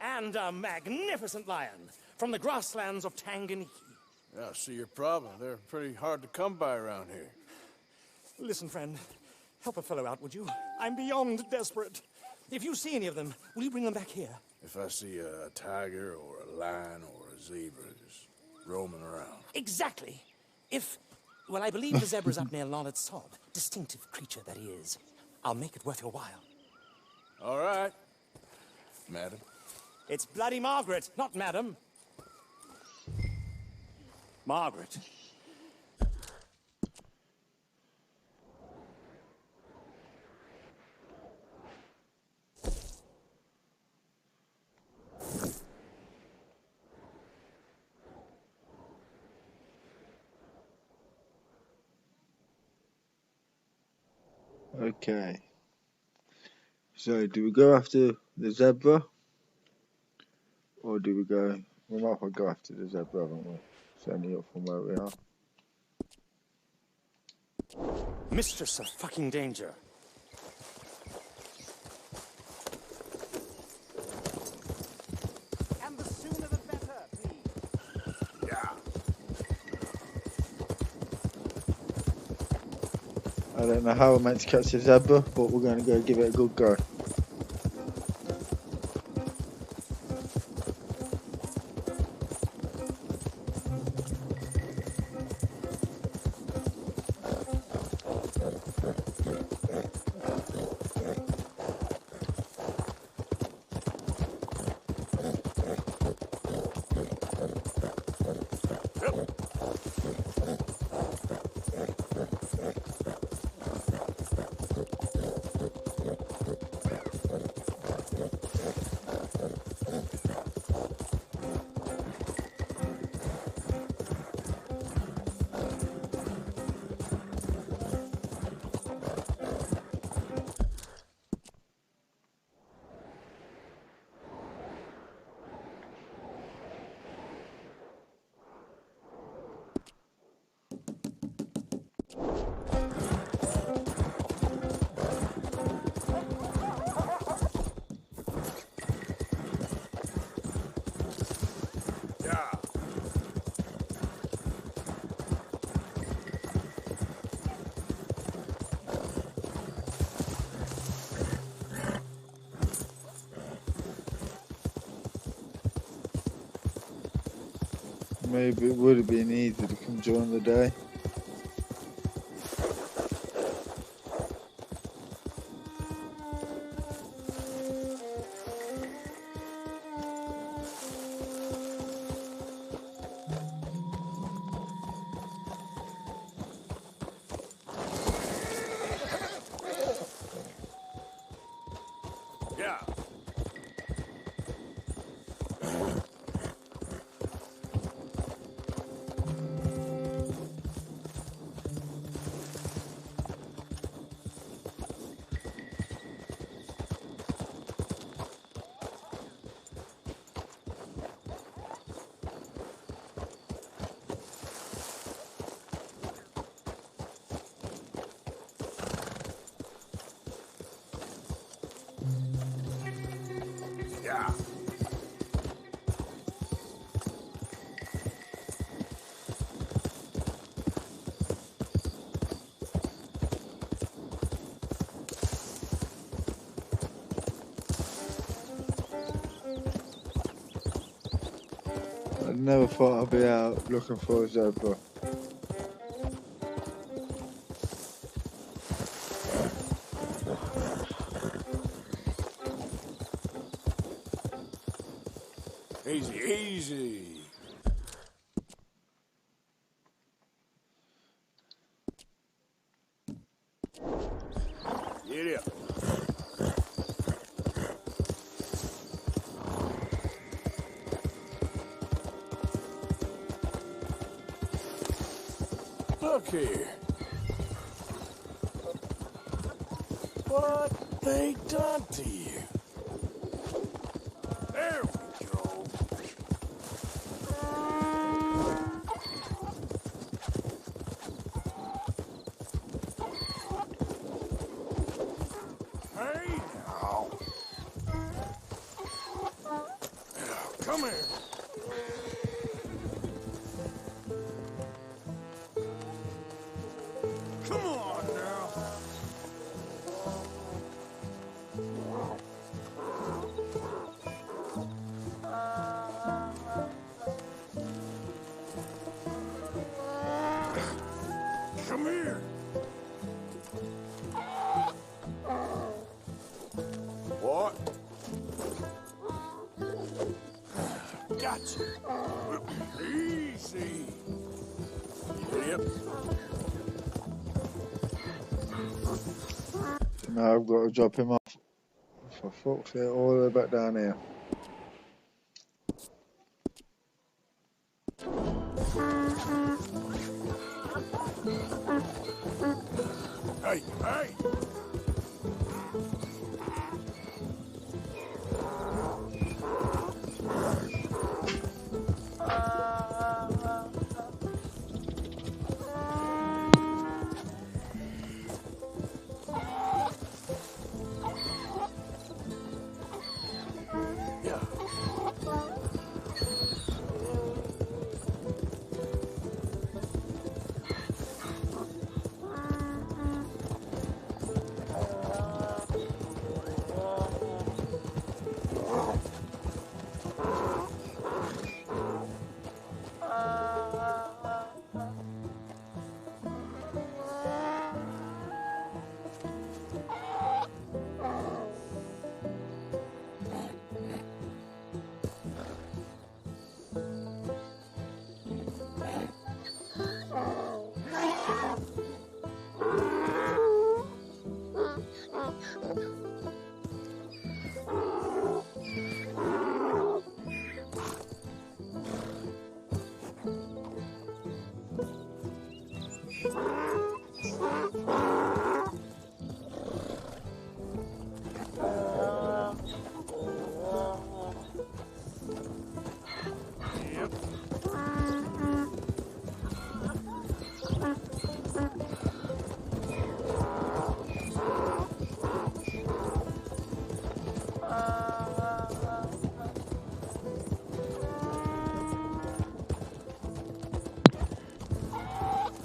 And a magnificent lion from the grasslands of Tanganyika. Yeah, I see your problem. They're pretty hard to come by around here. Listen, friend, help a fellow out, would you? I'm beyond desperate. If you see any of them, will you bring them back here? If I see a tiger or a lion or a zebra just roaming around. Exactly. Well, I believe the zebra's up near Larned Sod. Distinctive creature that he is. I'll make it worth your while. All right, madam. It's bloody Margaret, not madam. Margaret. Okay. So, do we go after the zebra? Or do we go... We might as well go after the zebra, haven't we? It's only up from where we are. Mistress of fucking danger. And the sooner the better, please. Yeah. I don't know how we're meant to catch the zebra, but we're going to go give it a good go. Maybe it would have been easy to come during the day. Yeah. Yeah. I never thought I'd be out looking for a zebra. Easy, easy. Get up. Look here. What they done to you? There we go. Hey now. Come here. Come on now. Come here. What? Gotcha. Easy. Yep. Now I've got to drop him off. For fuck's sake, all the way back down here. Hey, hey!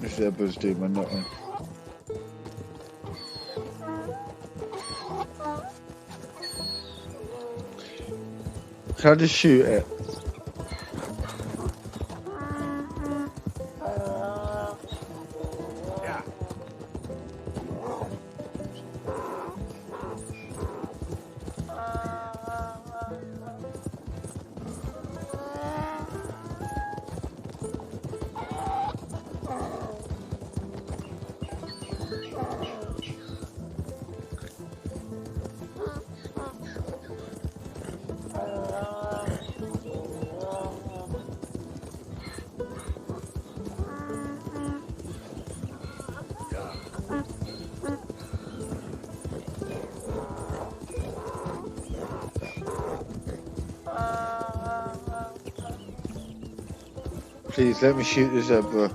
The zebras do my nothing. Can I just shoot it? Please let me shoot the zebra.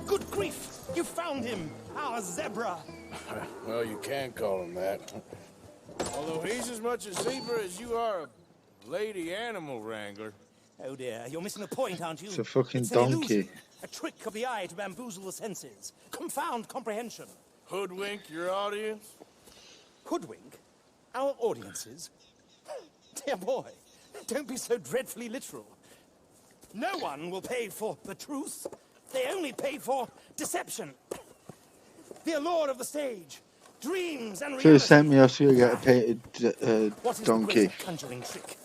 Good grief! You found him! Our zebra! Well, you can call him that. Although he's as much a zebra as you are a lady animal wrangler. Oh dear, you're missing the point, aren't you? It's a fucking It's an donkey. illusion. A trick of the eye to bamboozle the senses. Confound comprehension. Hoodwink your audience? Hoodwink? Our audiences? Dear boy, don't be so dreadfully literal. No one will pay for the truth. They only pay for deception. The allure of the stage. Dreams and Should have reality. sent me off to get a painted What is the donkey. great conjuring trick?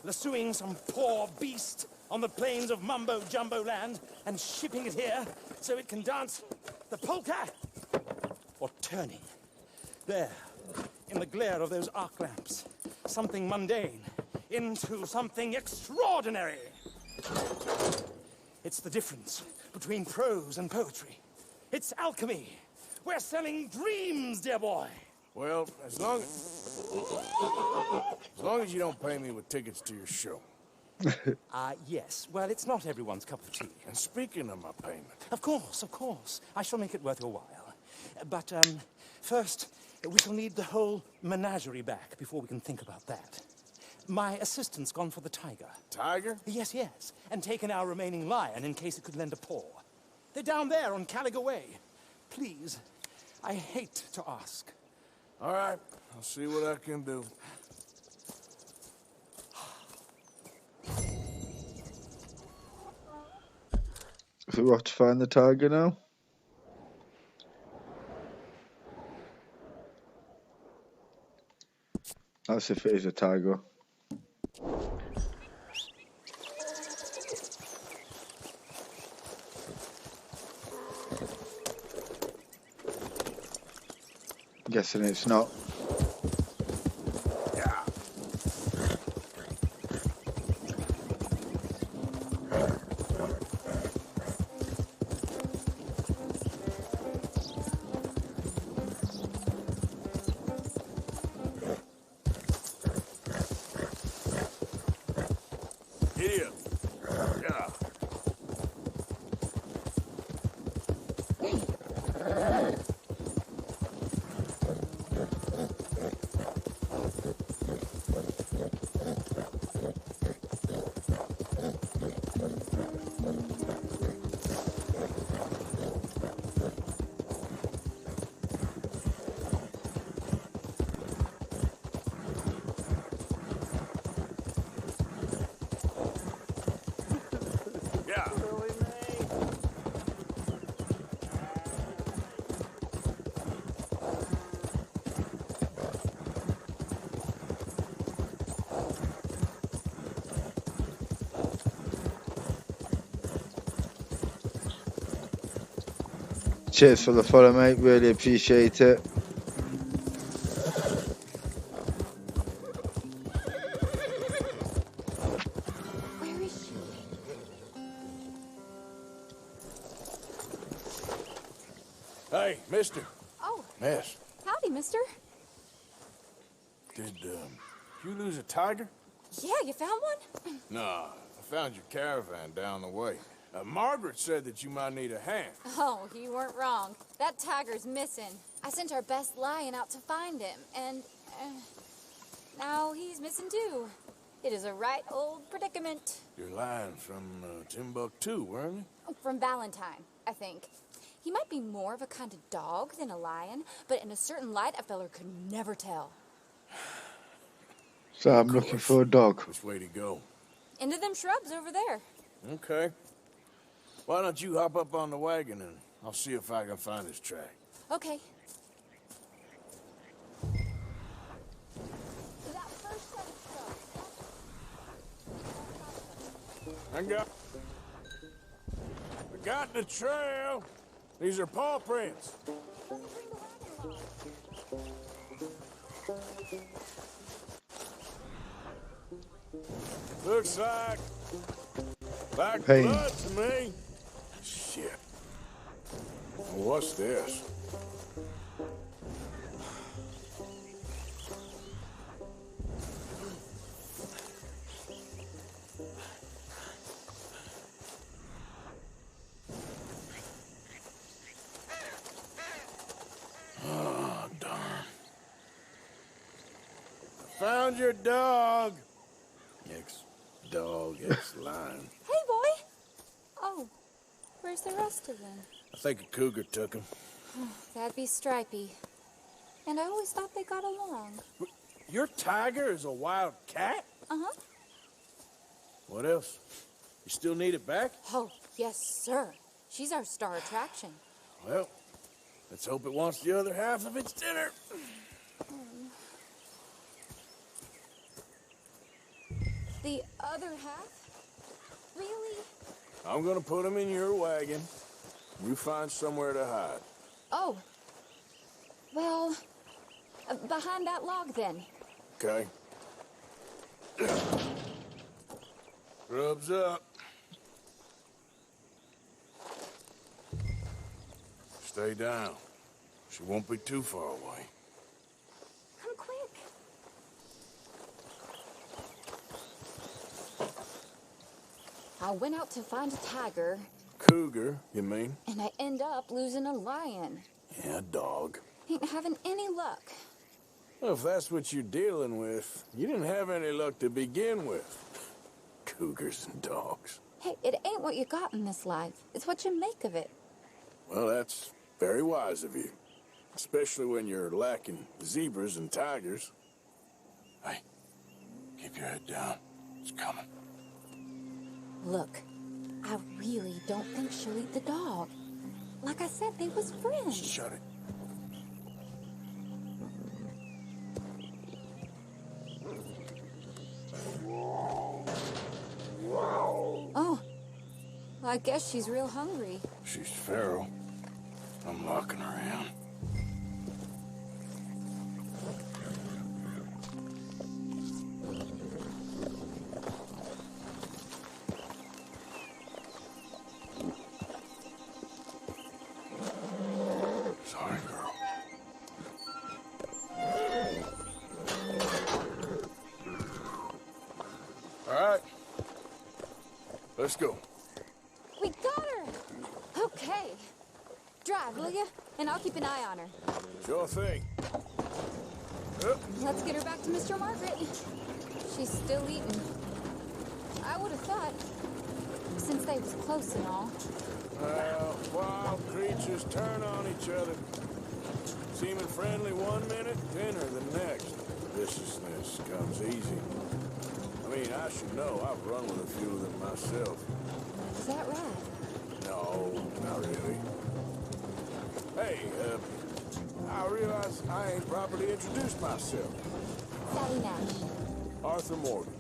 Lassoing some poor beast on the plains of Mumbo Jumbo land and shipping it here so it can dance the polka? Or turning there in the glare of those arc lamps something mundane into something extraordinary? It's the difference between prose and poetry. It's alchemy. We're selling dreams, dear boy. Well, as long as you don't pay me with tickets to your show. Yes. Well, it's not everyone's cup of tea. And speaking of my payment... Of course. I shall make it worth your while. But, first, we shall need the whole menagerie back before we can think about that. My assistant's gone for the tiger. Tiger? Yes. And taken our remaining lion in case it could lend a paw. They're down there on Caliga Way. Please, I hate to ask. All right, I'll see what I can do. So we have to find the tiger now? That's if it is a tiger. Guessing it's not. Idiot. Yeah. Cheers for the follow, mate. Really appreciate it. Where is she? Hey, mister. Oh, Yes. howdy, mister. Did you lose a tiger? Yeah, you found one? Nah, I found your caravan down the way. Margaret said that you might need a hand. Oh, you weren't wrong. That tiger's missing. I sent our best lion out to find him, and now he's missing too. It is a right old predicament. Your lion from Timbuktu, weren't you? From Valentine, I think. He might be more of a kind of dog than a lion, but in a certain light, a feller could never tell. So I'm looking for a dog. Which way to go? Into them shrubs over there. Okay. Why don't you hop up on the wagon and I'll see if I can find his track. Okay. I got the trail. These are paw prints. Looks like Pain. blood to me. Shit. What's this? Oh, darn. Found your dog. Ex-dog, ex-lion. Hey, boy! Oh, where's the rest of them? I think a cougar took him. That'd be Stripey. And I always thought they got along. Your tiger is a wild cat? Uh-huh. What else? You still need it back? Oh, yes, sir. She's our star attraction. Well, let's hope it wants the other half of its dinner. The other half? Really? I'm gonna put him in your wagon. You find somewhere to hide. Oh. Well, behind that log, then. Okay. Rubs up. Stay down. She won't be too far away. Come quick. I went out to find a tiger. Cougar, you mean? And I end up losing a lion. Yeah, dog. Ain't having any luck. Well, if that's what you're dealing with, you didn't have any luck to begin with. Cougars and dogs. Hey, it ain't what you got in this life. It's what you make of it. Well, that's very wise of you. Especially when you're lacking zebras and tigers. Hey, keep your head down. It's coming. Look, I really don't think she'll eat the dog. Like I said, they was friends. Shut it. Oh, well, I guess she's real hungry. She's feral. I'm locking her in. Sorry, girl. All right. Let's go. We got her! Okay. Drive, will you? And I'll keep an eye on her. Sure thing. Let's get her back to Mr. Margaret. She's still eating. I would have thought, since they was close and all. Well, wild creatures turn on each other. Seeming friendly one minute, dinner the next. Viciousness comes easy. I mean, I should know. I've run with a few of them myself. Is that right? No, not really. Hey, I realize I ain't properly introduced myself. Sally Nash. Arthur Morgan.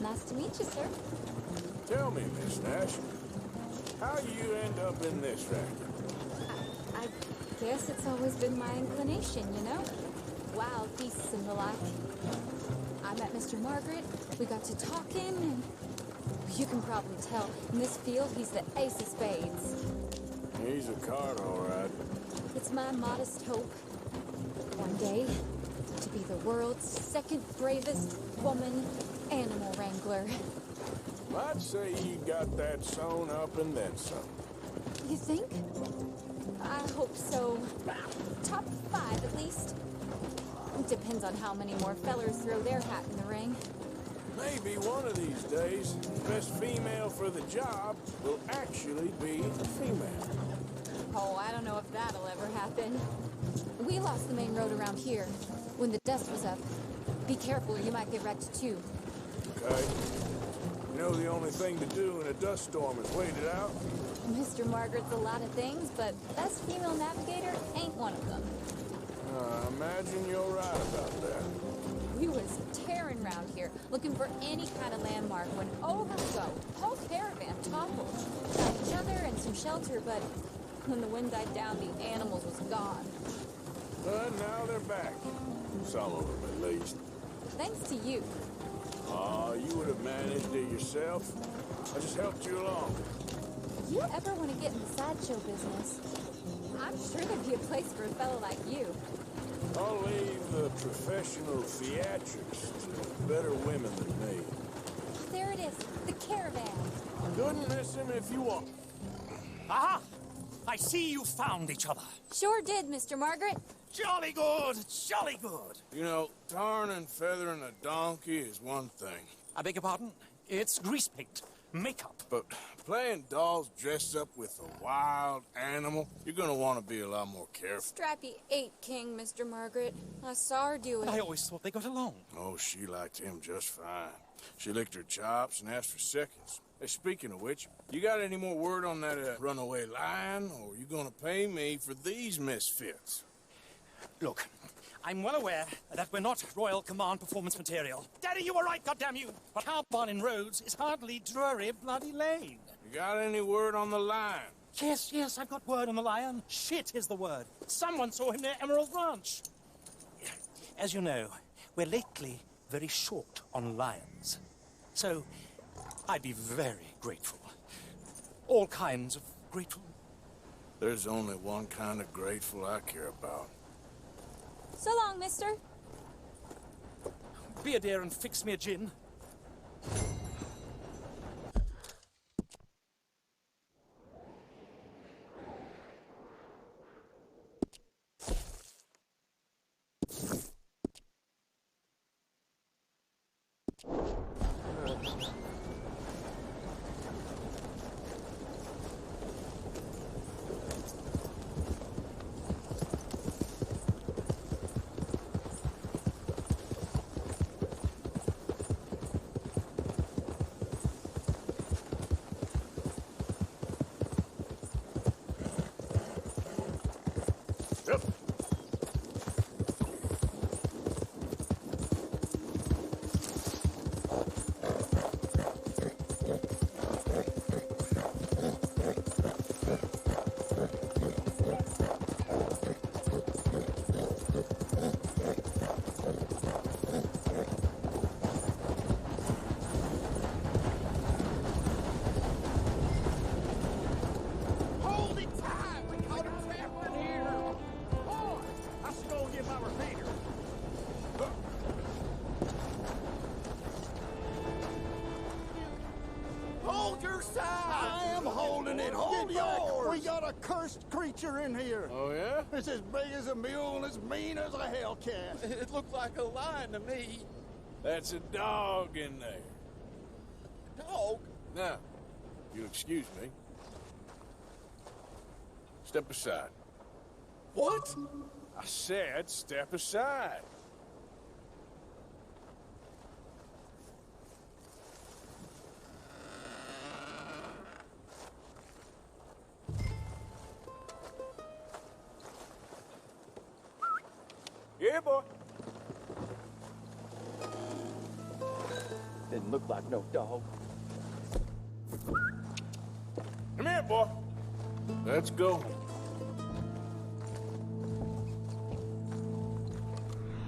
Nice to meet you, sir. Tell me, Miss Nash, how you end up in this racket? I Guess it's always been my inclination, you know? Wild beasts and the like. I met Mr. Margaret, we got to talking, and you can probably tell, in this field, he's the ace of spades. He's a card, all right. It's my modest hope, one day, to be the world's second bravest woman animal wrangler. I'd say you got that sewn up and then some. You think? I hope so. Top 5, at least. Depends on how many more fellers throw their hat in the ring. Maybe one of these days, the best female for the job will actually be a female. Oh, I don't know if that'll ever happen. We lost the main road around here when the dust was up. Be careful or you might get wrecked too. Okay. You know the only thing to do in a dust storm is wait it out? Mr. Margaret's a lot of things, but best female navigator ain't one of them. I imagine you're right about that. We was tearing around here, looking for any kind of landmark when over we go. Whole caravan toppled. Got each other and some shelter, but when the wind died down, the animals was gone. But now they're back. Some of them, at least. Thanks to you. Oh, you would have managed it yourself. I just helped you along. You ever want to get in the sideshow business? I'm sure there'd be a place for a fellow like you. I'll leave the professional theatrics to better women than me. There it is, the caravan. Couldn't miss him if you want. Aha! I see you found each other. Sure did, Mr. Margaret. Jolly good, jolly good. You know, tarring and feathering a donkey is one thing. I beg your pardon? It's grease paint, makeup. But playing dolls dressed up with a wild animal, you're gonna want to be a lot more careful. Strappy ate King, Mr. Margaret. I saw her do it. I always thought they got along. Oh, she liked him just fine. She licked her chops and asked for seconds. Hey, speaking of which, you got any more word on that runaway lion, or are you gonna pay me for these misfits? Look, I'm well aware that we're not Royal Command performance material. Daddy, you were right, goddamn you! But Carbon in Rhodes is hardly Drury Bloody Lane. You got any word on the lion? Yes, I've got word on the lion. Shit is the word. Someone saw him near Emerald Ranch. As you know, we're lately very short on lions. So, I'd be very grateful. All kinds of grateful. There's only one kind of grateful I care about. So long, mister. Be a dear and fix me a gin. Creature in here. Oh, yeah? It's as big as a mule and as mean as a hellcat. It looked like a lion to me. That's a dog in there. A dog? Now, you'll excuse me. Step aside. What? I said step aside. Yeah, boy. Didn't look like no dog. Come here, boy. Let's go.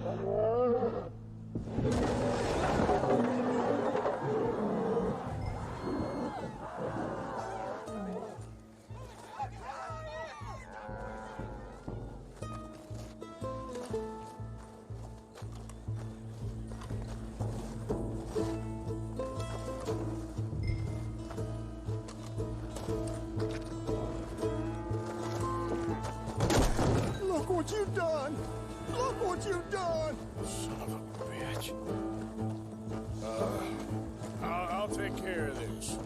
Look what you've done! Look what you've done! Son of a bitch. I'll take care of this.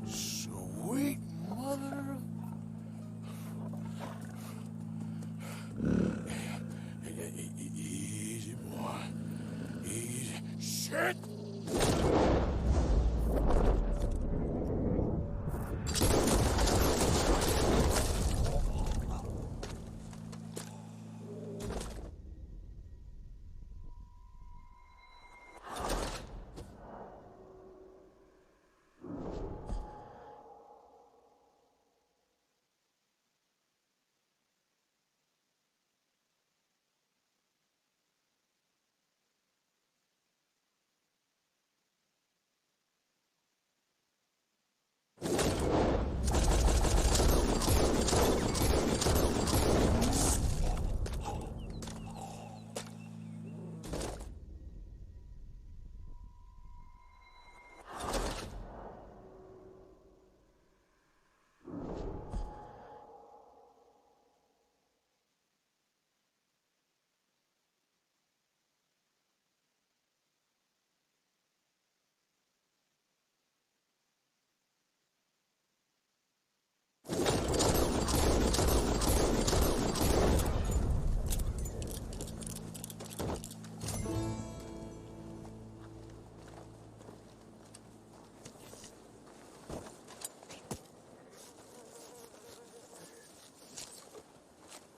Sweet mother of... Easy, boy. Easy. Shit!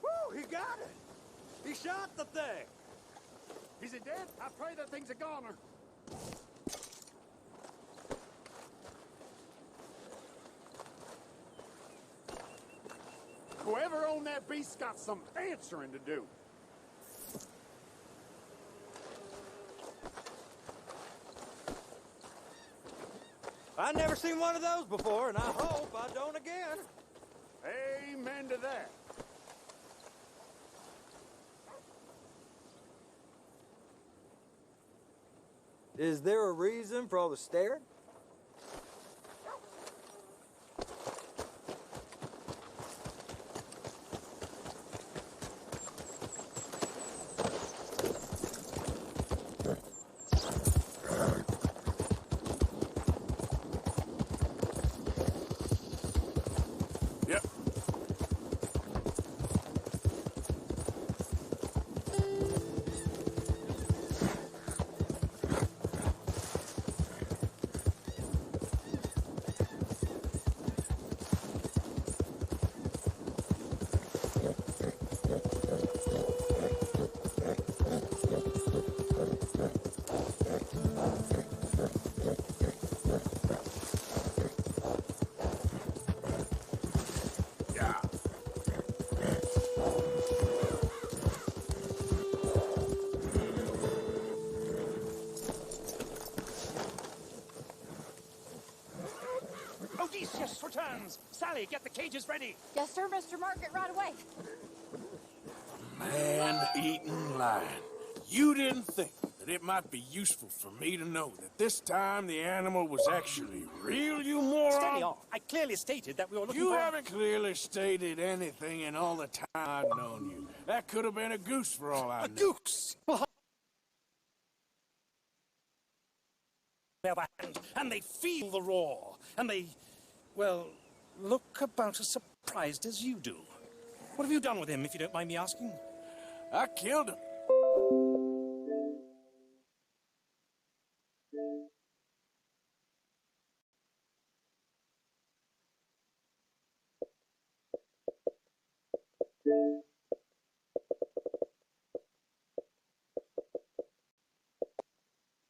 Woo, he got it! He shot the thing! Is it dead? I pray that thing's a goner. Whoever owned that beast's got some answering to do. I never seen one of those before, and I hope I don't again. Amen to that. Is there a reason for all the staring? Yep. Odysseus returns. Sally, get the cages ready. Yes, sir, Mr. Margaret, right away. Man-eating lion. You didn't think that but it might be useful for me to know that this time the animal was actually real, you moron. Steady on. I clearly stated that we were looking You for... haven't clearly stated anything in all the time I've known you. That could have been a goose for all I know. A goose? Well, the other hand, and they feel the roar, and they, well, look about as surprised as you do. What have you done with him, if you don't mind me asking? I killed him.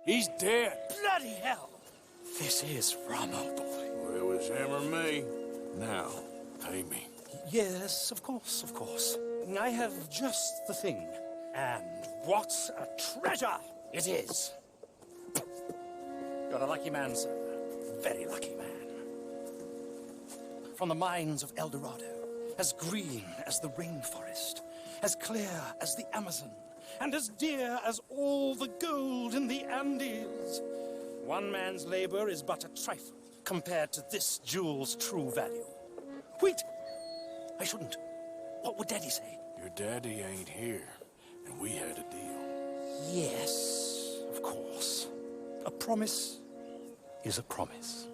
He's dead. Bloody hell! This is Ramo, boy. Well, it was him or me. Now, pay me. Yes, of course, of course. I have just the thing. And what a treasure it is! You're a lucky man, sir. Very lucky man. From the mines of El Dorado, as green as the rainforest, as clear as the Amazon, and as dear as all the gold in the Andes. One man's labor is but a trifle compared to this jewel's true value. Wait! I shouldn't. What would Daddy say? Your daddy ain't here, and we had a deal. Yes, of course. A promise is a promise.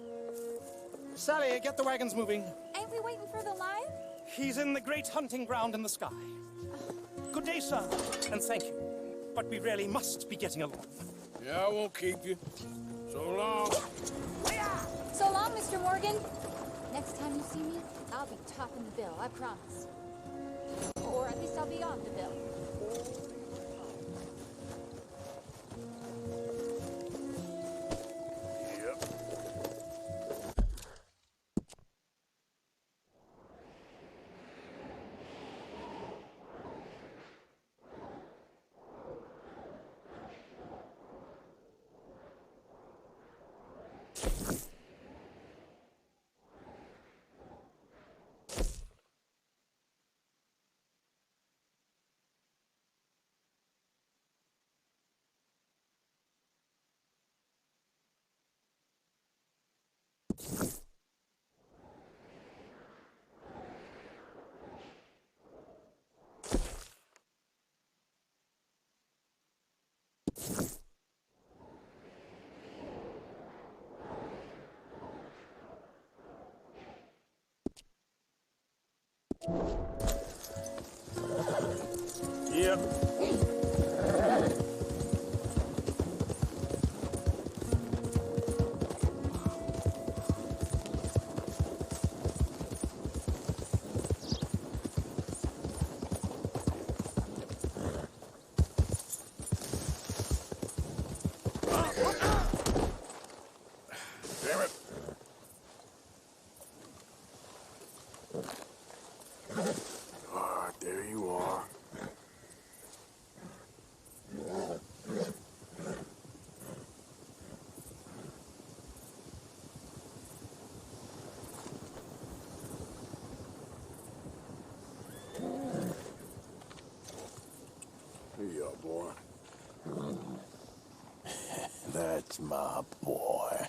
Sally, get the wagons moving. Ain't we waiting for the lion? He's in the great hunting ground in the sky. Good day, sir, and thank you. But we really must be getting along. Yeah, I won't keep you. So long. So long, Mr. Morgan. Next time you see me, I'll be topping the bill, I promise. Or at least I'll be on the bill. Yep. Damn it. Ah, there you are. Here you are, boy. That's my boy.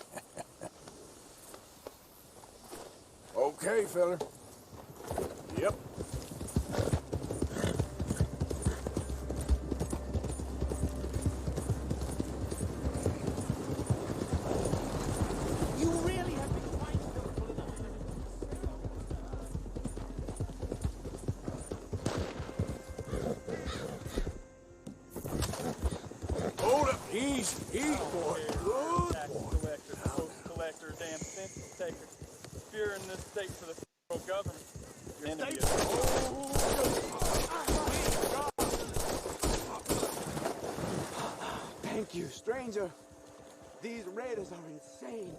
Okay, fella. Yep. You really have been quite skillful enough. Hold up. Easy, boy. Good Tax boy. collector, post collector, damn census taker. If you're in this state for the federal government, you're an idiot. Thank you, stranger. These raiders are insane.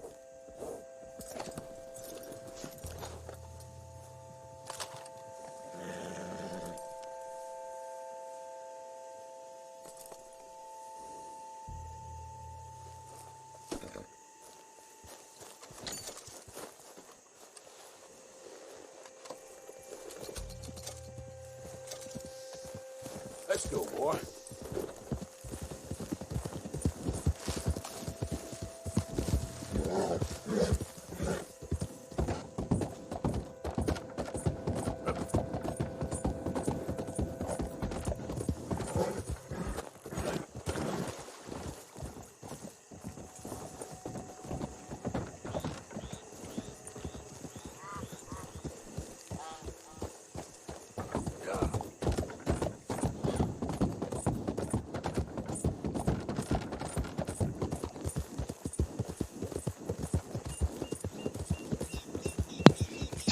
Let's go, boy.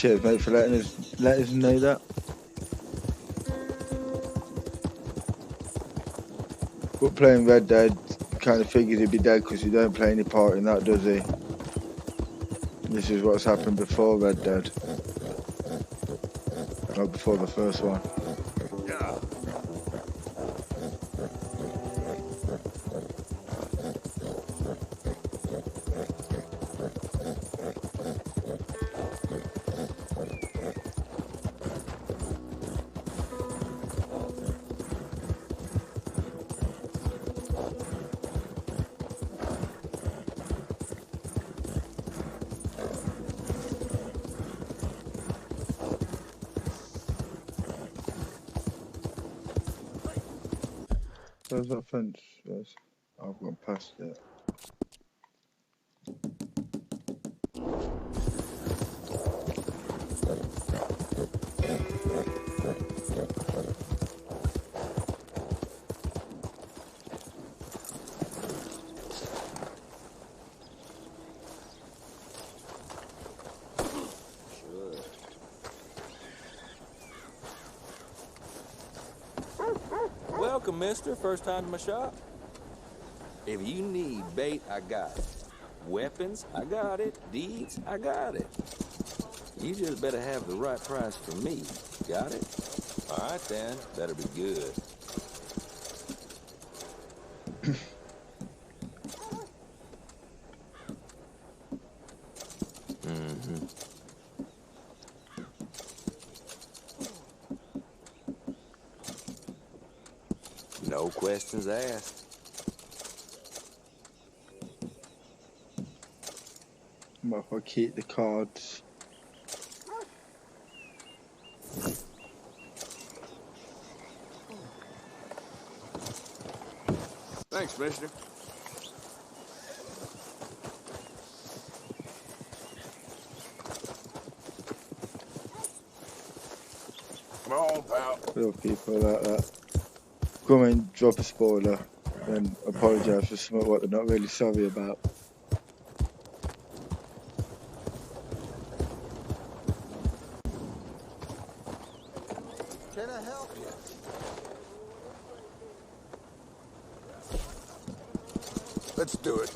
Cheers, mate, for letting us know that. But playing Red Dead, kind of figured he'd be dead because he don't play any part in that, does he? This is what's happened before Red Dead. Or before the first one. Where's that fence? I've gone past it. Welcome, mister. First time to my shop? If you need bait, I got it. Weapons, I got it. Deeds, I got it. You just better have the right price for me. Got it? All right, then. Better be good. No questions asked. What if I keep the cards? Thanks, mister. Come on, pal. Little people like that. Come in, drop a spoiler, and apologise for something what they're not really sorry about. Can I help you? Let's do it.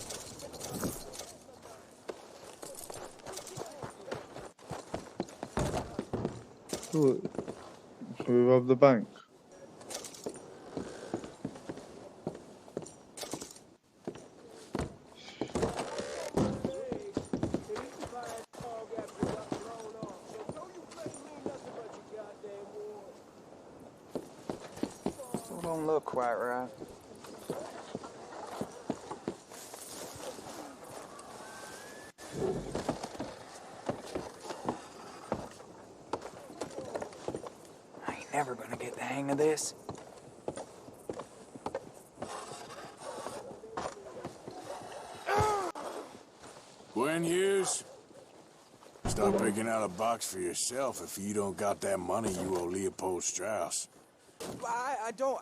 Ooh, shall we rob the bank? Don't look quite right. I ain't never gonna get the hang of this. Gwen Hughes, stop picking out a box for yourself if you don't got that money you owe Leopold Strauss. I don't...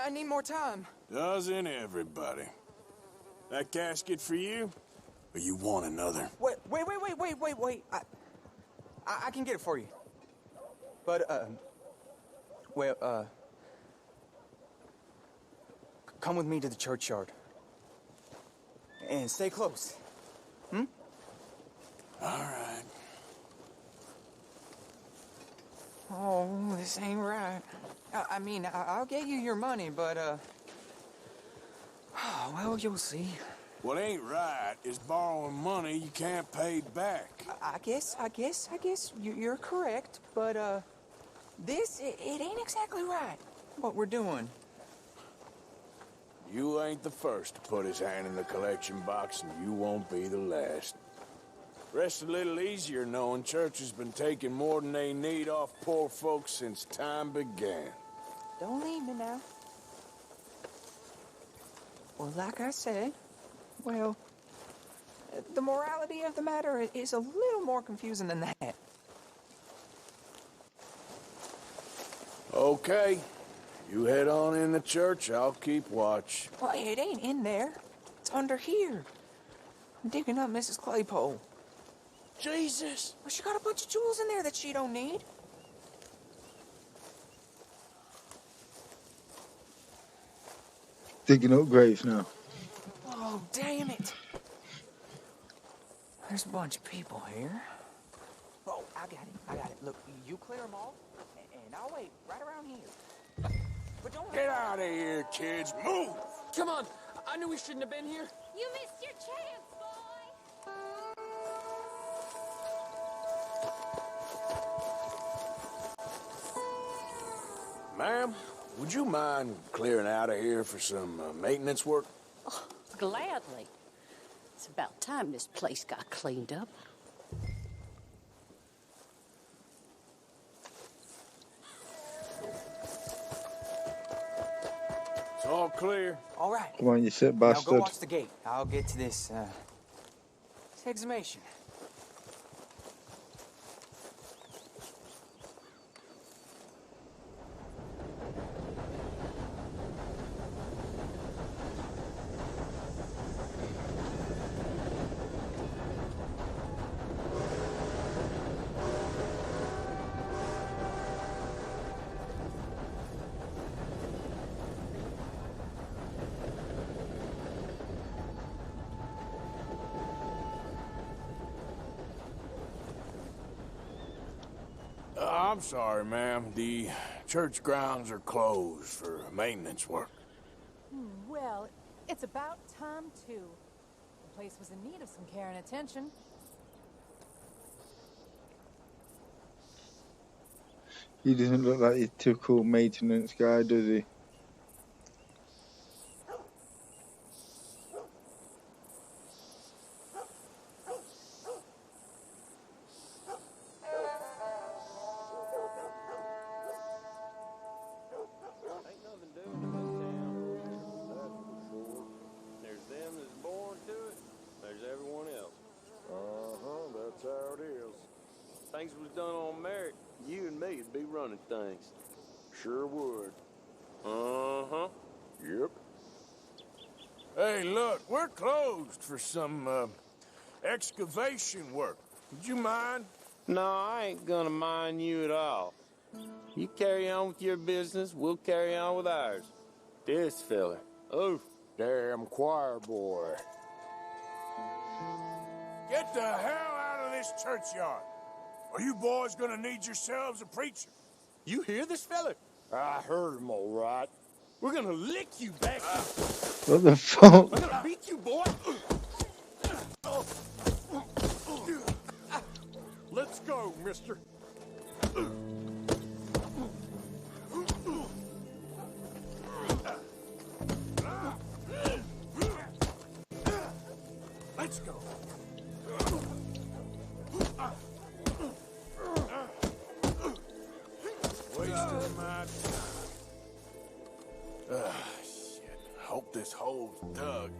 I need more time. Doesn't everybody? That casket for you? Or you want another? Wait. I can get it for you. But, come with me to the churchyard. And stay close. Hmm? All right. Oh, this ain't right. I mean, I'll get you your money, but, well, you'll see. What ain't right is borrowing money you can't pay back. I guess you're correct, but, it ain't exactly right, what we're doing. You ain't the first to put his hand in the collection box, and you won't be the last. Rest a little easier knowing church has been taking more than they need off poor folks since time began. Don't leave me now. Well, like I said, well, the morality of the matter is a little more confusing than that. Okay. You head on in the church, I'll keep watch. Well, it ain't in there. It's under here. I'm digging up Mrs. Claypole. Jesus. Well, she got a bunch of jewels in there that she don't need. Digging up graves now. Oh, damn it. There's a bunch of people here. Oh, I got it. Look, you clear them all, and I'll wait right around here. But don't Get out of here, kids. Move! Come on. I knew we shouldn't have been here. You missed your chance, boy! Ma'am, would you mind clearing out of here for some maintenance work? Oh, gladly. It's about time this place got cleaned up. It's all clear. All right. Come on, you sick Now bastard. go watch the gate. I'll get to this exhumation. I'm sorry, ma'am. The church grounds are closed for maintenance work. Well, it's about time, too. The place was in need of some care and attention. He doesn't look like your typical maintenance guy, does he? Ain't nothing doing in this town, that's for sure. There's them that's born to it, there's everyone else. That's how it is. If things was done on merit, you and me'd be running things. Sure would. Yep. Hey, look, we're closed for some excavation work. Would you mind? No, I ain't gonna mind you at all. You carry on with your business, we'll carry on with ours. This fella. Oh, damn choir boy. Get the hell out of this churchyard. Are you boys gonna need yourselves a preacher? You hear this fella? I heard him all right. We're gonna lick you back. What the fuck? I'm gonna beat you, boy. Let's go, mister. Let's go. Wasting my time. Shit. Hope this hole's dug.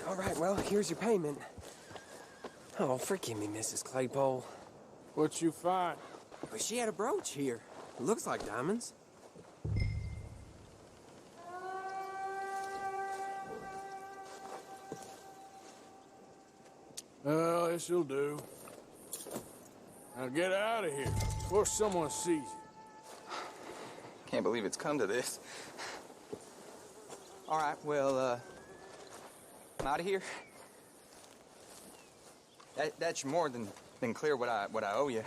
All right, well, here's your payment. Oh, forgive me, Mrs. Claypole. What you find? Well, she had a brooch here. It looks like diamonds. Well, this'll do. Now get out of here before someone sees you. Can't believe it's come to this. All right, well, I'm out of here. That's more than clear what I owe you.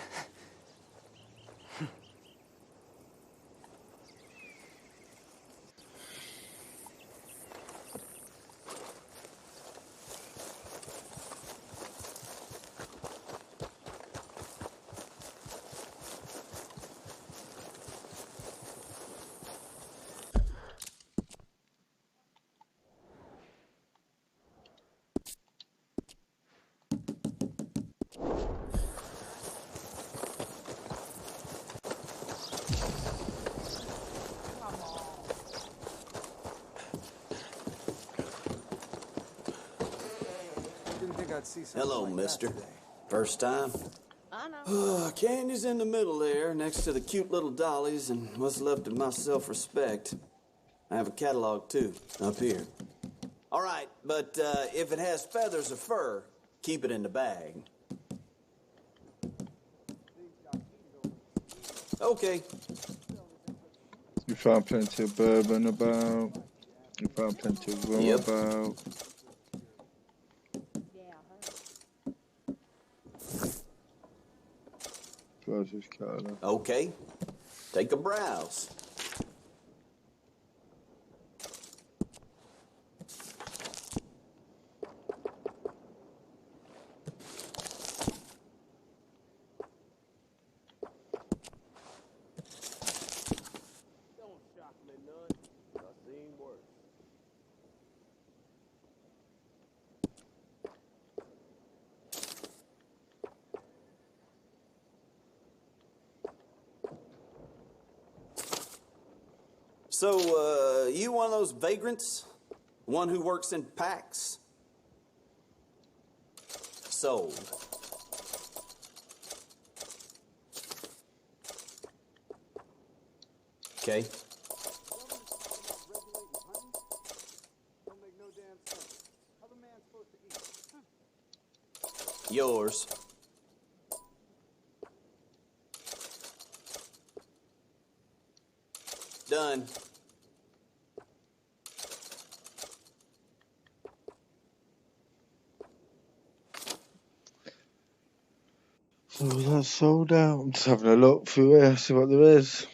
I'd see something Hello, like mister. that today. First time? I know. Candy's in the middle there, next to the cute little dollies and what's left of my self-respect. I have a catalog, too, up here. All right, but if it has feathers or fur, keep it in the bag. Okay. You found plenty of bourbon about. You found plenty of rum about. Trousers, Carla. Okay. Take a browse. So, you one of those vagrants? One who works in packs? Sold. Okay. Yours. Done. So that's sold out. I'm just having a look through here, see what there is.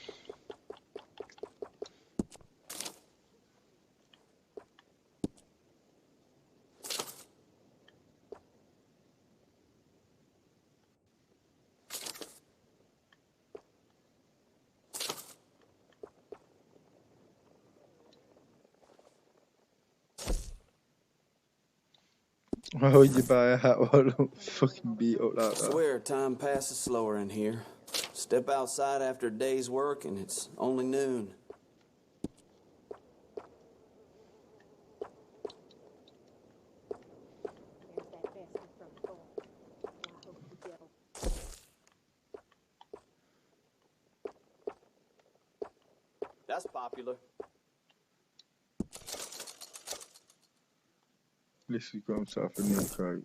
Why would you buy a hat while it's fucking beat up like that? Swear time passes slower in here. Step outside after a day's work and it's only noon. That's popular. This has got himself a new coat.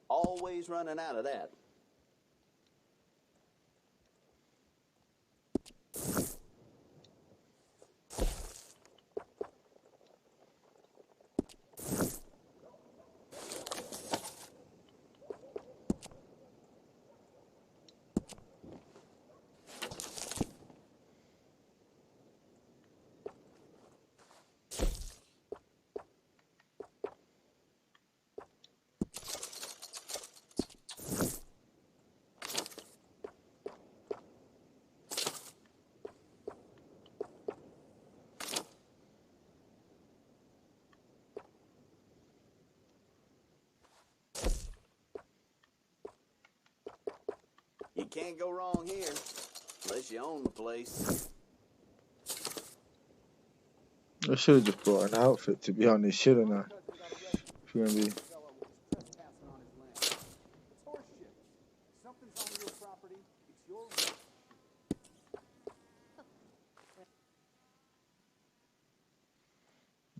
Always running out of that. You can't go wrong here, unless you own the place. I should have just bought an outfit, to be honest, shouldn't I? If you're gonna be...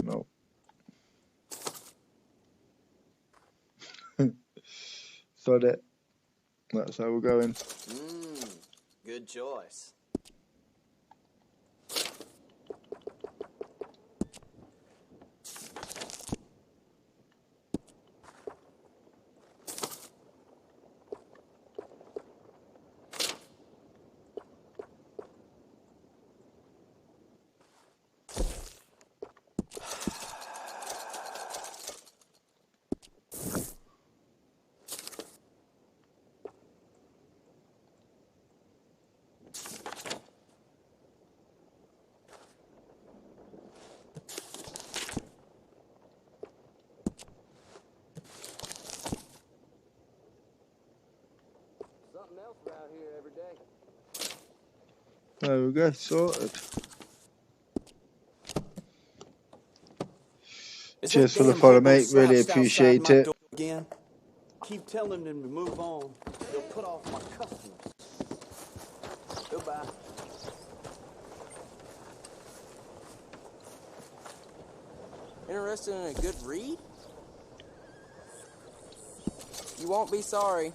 No. So that's how we're going. Good choice. There we go, sorted. Is Cheers that for the damn follow, hobo mate. Really slouched outside appreciate my it. door again? Keep telling them to move on. They'll put off my customers. Goodbye. Interested in a good read? You won't be sorry.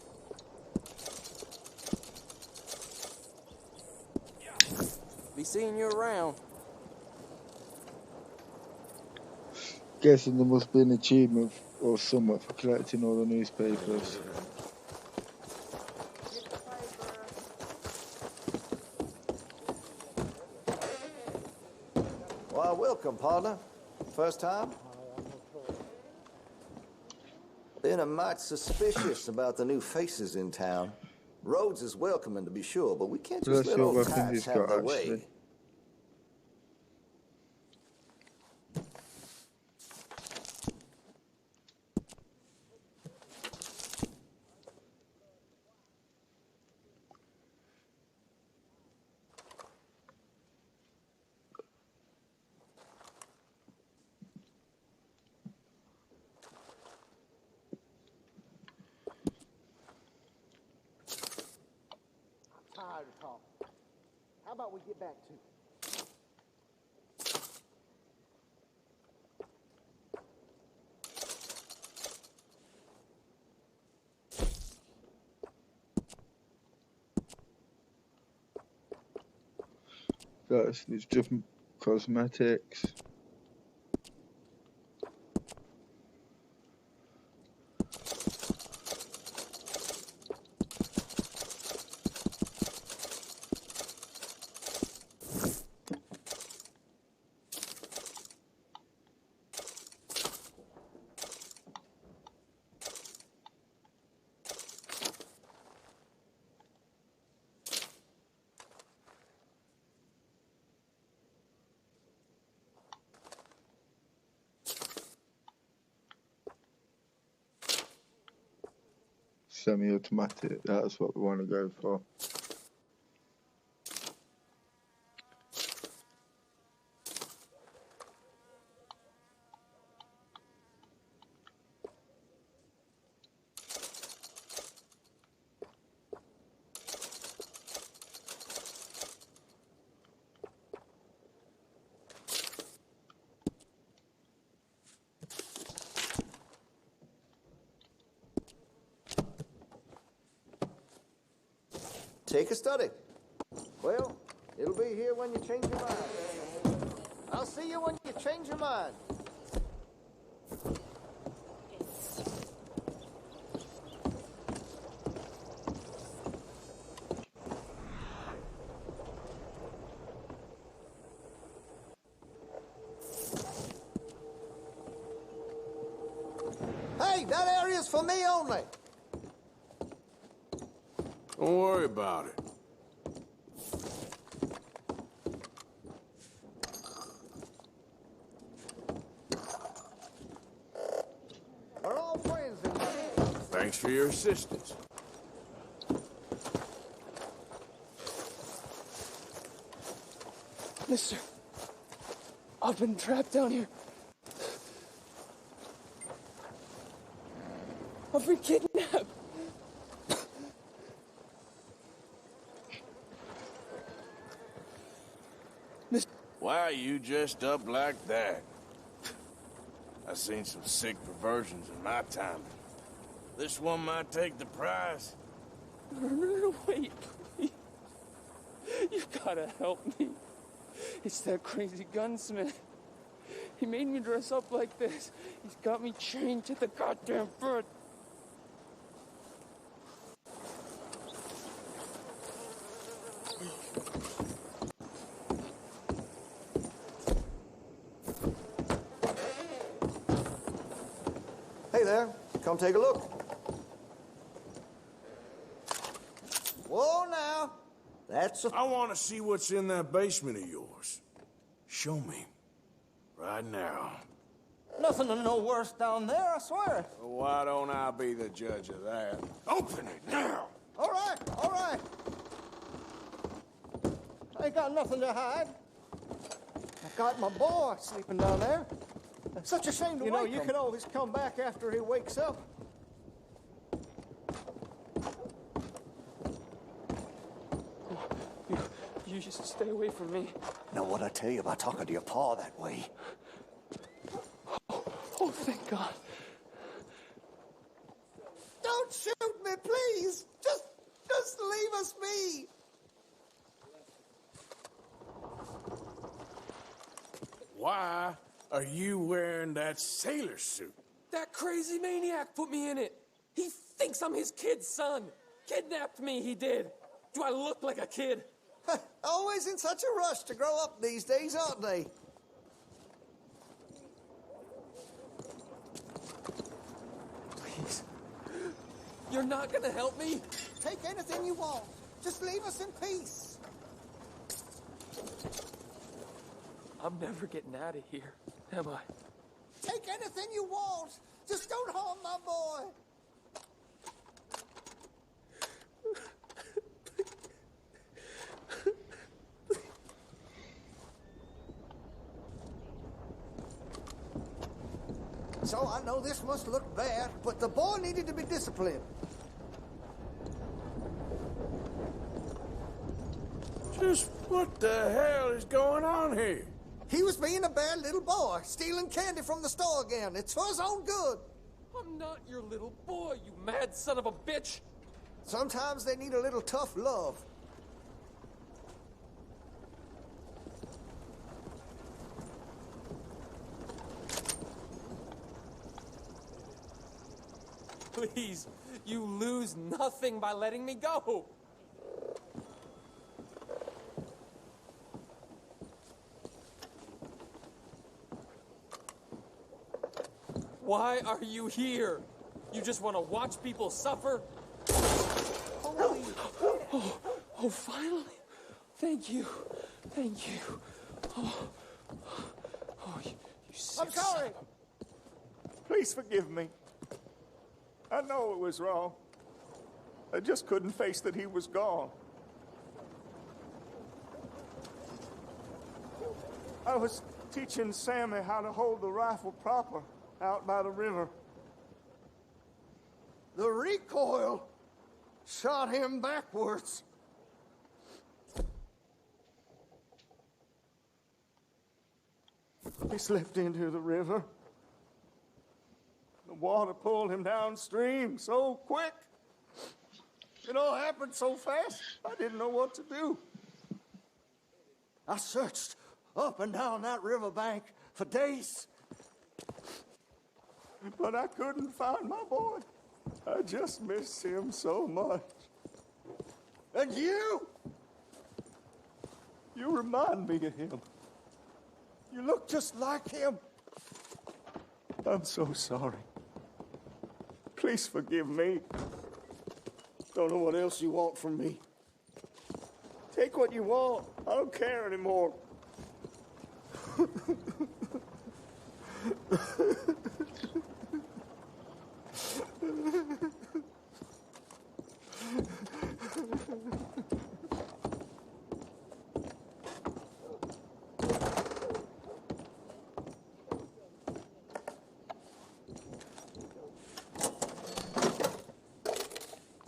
Be seeing you around. Guessing there must be an achievement or somewhat for collecting all the newspapers. Well, welcome, partner. First time? Been a mite suspicious about the new faces in town. Rhodes is welcoming, to be sure, but we can't just Let's let see what old weapons Tights he's have got, their actually. way. Tired of talking. How about we get back to it? That's it's just cosmetics. Semi-automatic, that's what we want to go for. Take a study. Well, it'll be here when you change your mind. I'll see you when you change your mind. Hey, that area's for me only. Don't worry about it. We're all friends in here. Thanks for your assistance. Mister, I've been trapped down here. I've been kidnapped. Why are you dressed up like that? I've seen some sick perversions in my time. This one might take the prize. No, wait, please. You gotta help me. It's that crazy gunsmith. He made me dress up like this. He's got me chained to the goddamn bed. Hey there, come take a look. Whoa now, that's I want to see what's in that basement of yours. Show me. Right now. Nothing to no worse down there, I swear. Well, why don't I be the judge of that? Open it now! all right, all right. I ain't got nothing to hide. I got my boy sleeping down there. Such a shame to wake him. You can always come back after he wakes up. You just stay away from me. Now, what I tell you about talking to your pa that way? Oh, thank God. Don't shoot me, please. Just leave us be. Why are you wearing that sailor suit? That crazy maniac put me in it. He thinks I'm his kid's son. Kidnapped me, he did. Do I look like a kid? Always in such a rush to grow up these days, aren't they? Please. You're not gonna help me? Take anything you want. Just leave us in peace. I'm never getting out of here, am I? Take anything you want. Just don't harm my boy. So I know this must look bad, but the boy needed to be disciplined. Just what the hell is going on here? He was being a bad little boy, stealing candy from the store again. It's for his own good. I'm not your little boy, you mad son of a bitch. Sometimes they need a little tough love. Please, you lose nothing by letting me go. Why are you here? You just want to watch people suffer? Oh, finally. Thank you. Thank you. You I'm sorry. Please forgive me. I know it was wrong. I just couldn't face that he was gone. I was teaching Sammy how to hold the rifle proper out by the river. The recoil shot him backwards. He slipped into the river. The water pulled him downstream so quick. It all happened so fast, I didn't know what to do. I searched up and down that riverbank for days. But I couldn't find my boy. I just miss him so much. And you remind me of him. You look just like him. I'm so sorry. Please forgive me. Don't know what else you want from me. Take what you want. I don't care anymore.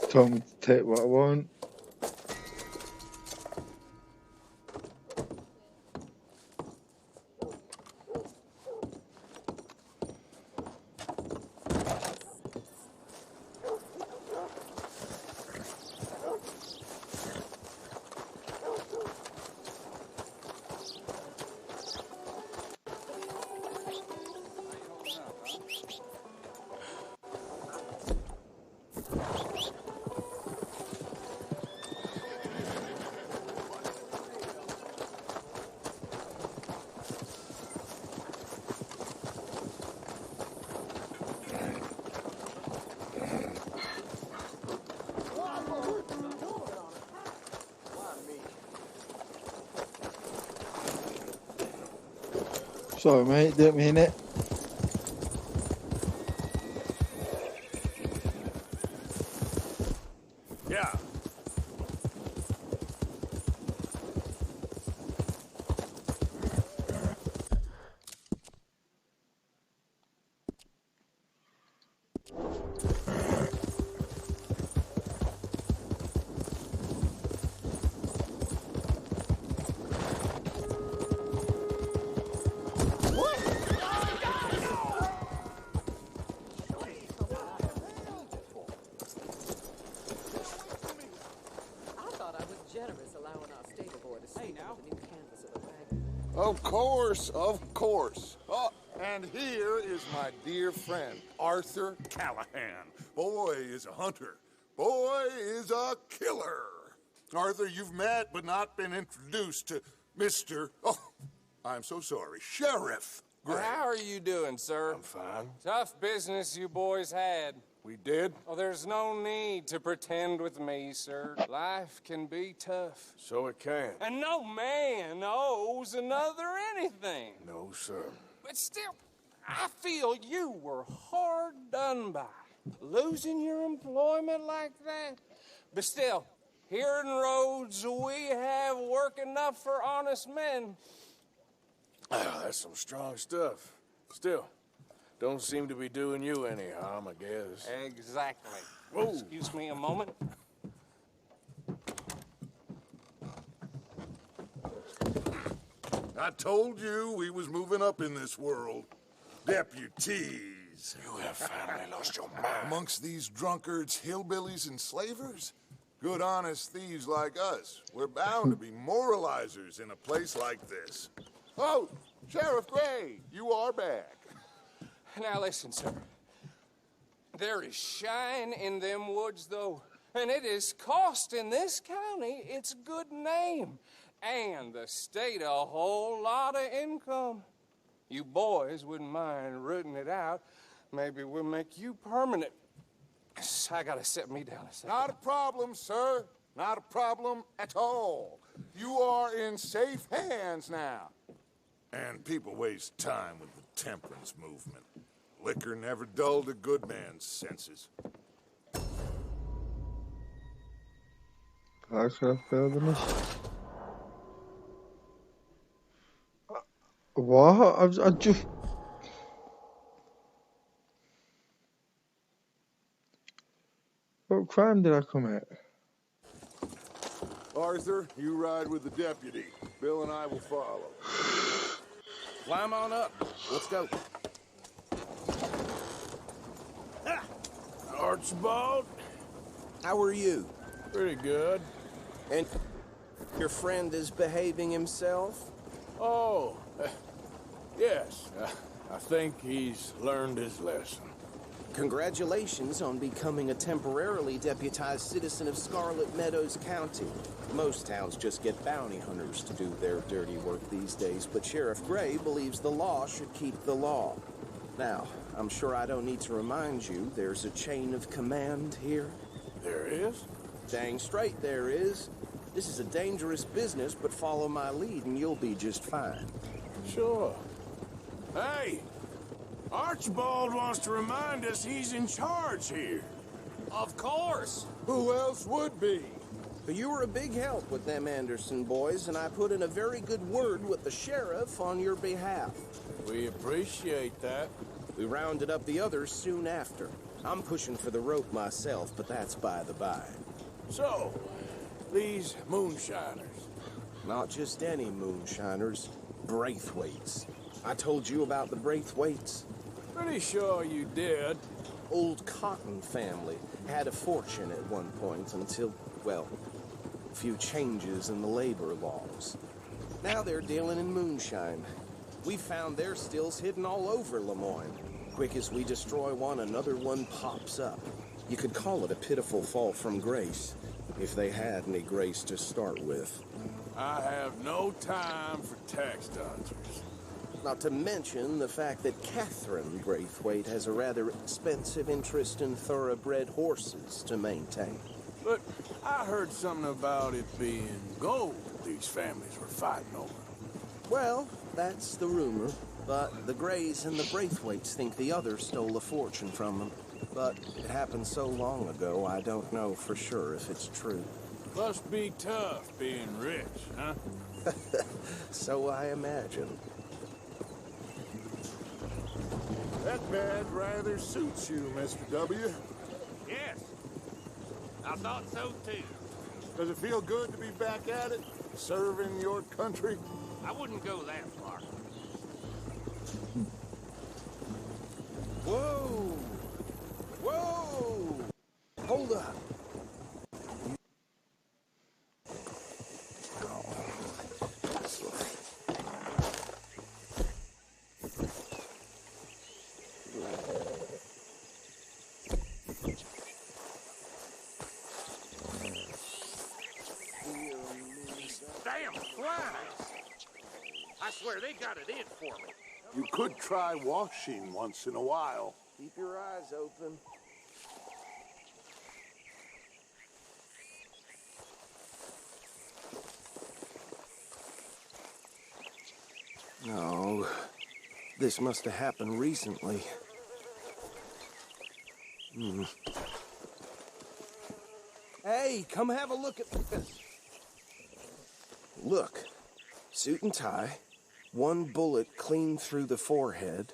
Told me to take what I want. Sorry, mate, didn't mean it. Yeah. Of course, of course. Oh, and here is my dear friend, Arthur Callahan. Boy is a hunter. Boy is a killer. Arthur, you've met but not been introduced to Mr. Oh, I'm so sorry, Sheriff Gray. How are you doing, sir? I'm fine. Tough business you boys had. We did? Oh, there's no need to pretend with me, sir. Life can be tough. So it can. And no man owes another anything. No, sir. But still, I feel you were hard done by. Losing your employment like that. But still, here in Rhodes, we have work enough for honest men. Oh, that's some strong stuff. Still, don't seem to be doing you any harm, I guess. Exactly. Whoa. Excuse me a moment. I told you we was moving up in this world. Deputies. You have finally lost your mind. Amongst these drunkards, hillbillies, and slavers? Good, honest thieves like us. We're bound to be moralizers in a place like this. Oh, Sheriff Gray, you are back. Now listen, sir. There is shine in them woods, though, and it is costing this county its good name and the state a whole lot of income. You boys wouldn't mind rooting it out. Maybe we'll make you permanent. I gotta set me down a second. Not a problem, sir. Not a problem at all. You are in safe hands now. And people waste time with the temperance movement. Liquor never dulled a good man's senses. How should I fail the mission? What? I just... What crime did I commit? Arthur, you ride with the deputy. Bill and I will follow. Climb on up. Let's go. Archibald? How are you? Pretty good. And your friend is behaving himself? Oh, yes. I think he's learned his lesson. Congratulations on becoming a temporarily deputized citizen of Scarlet Meadows County. Most towns just get bounty hunters to do their dirty work these days, but Sheriff Gray believes the law should keep the law. Now, I'm sure I don't need to remind you, there's a chain of command here. There is? Dang straight there is. This is a dangerous business, but follow my lead and you'll be just fine. Sure. Hey! Archibald wants to remind us he's in charge here. Of course. Who else would be? But you were a big help with them Anderson boys, and I put in a very good word with the sheriff on your behalf. We appreciate that. We rounded up the others soon after. I'm pushing for the rope myself, but that's by the by. So, these moonshiners. Not just any moonshiners, Braithwaites. I told you about the Braithwaites? Pretty sure you did. Old Cotton family had a fortune at one point until, well, a few changes in the labor laws. Now they're dealing in moonshine. We found their stills hidden all over Lemoyne. Quick as we destroy one, another one pops up. You could call it a pitiful fall from grace, if they had any grace to start with. I have no time for tax dodgers. Not to mention the fact that Catherine Braithwaite has a rather expensive interest in thoroughbred horses to maintain. But I heard something about it being gold these families were fighting over. Well, that's the rumor. But the Grays and the Braithwaites think the other stole a fortune from them. But it happened so long ago, I don't know for sure if it's true. Must be tough being rich, huh? So I imagine. That badge rather suits you, Mr. W. Yes. I thought so, too. Does it feel good to be back at it? Serving your country? I wouldn't go that far. Whoa! Whoa! Hold up. I swear they got it in for me. You could try washing once in a while. Keep your eyes open. Oh, this must have happened recently. Hey, come have a look at this. Look, suit and tie, one bullet clean through the forehead.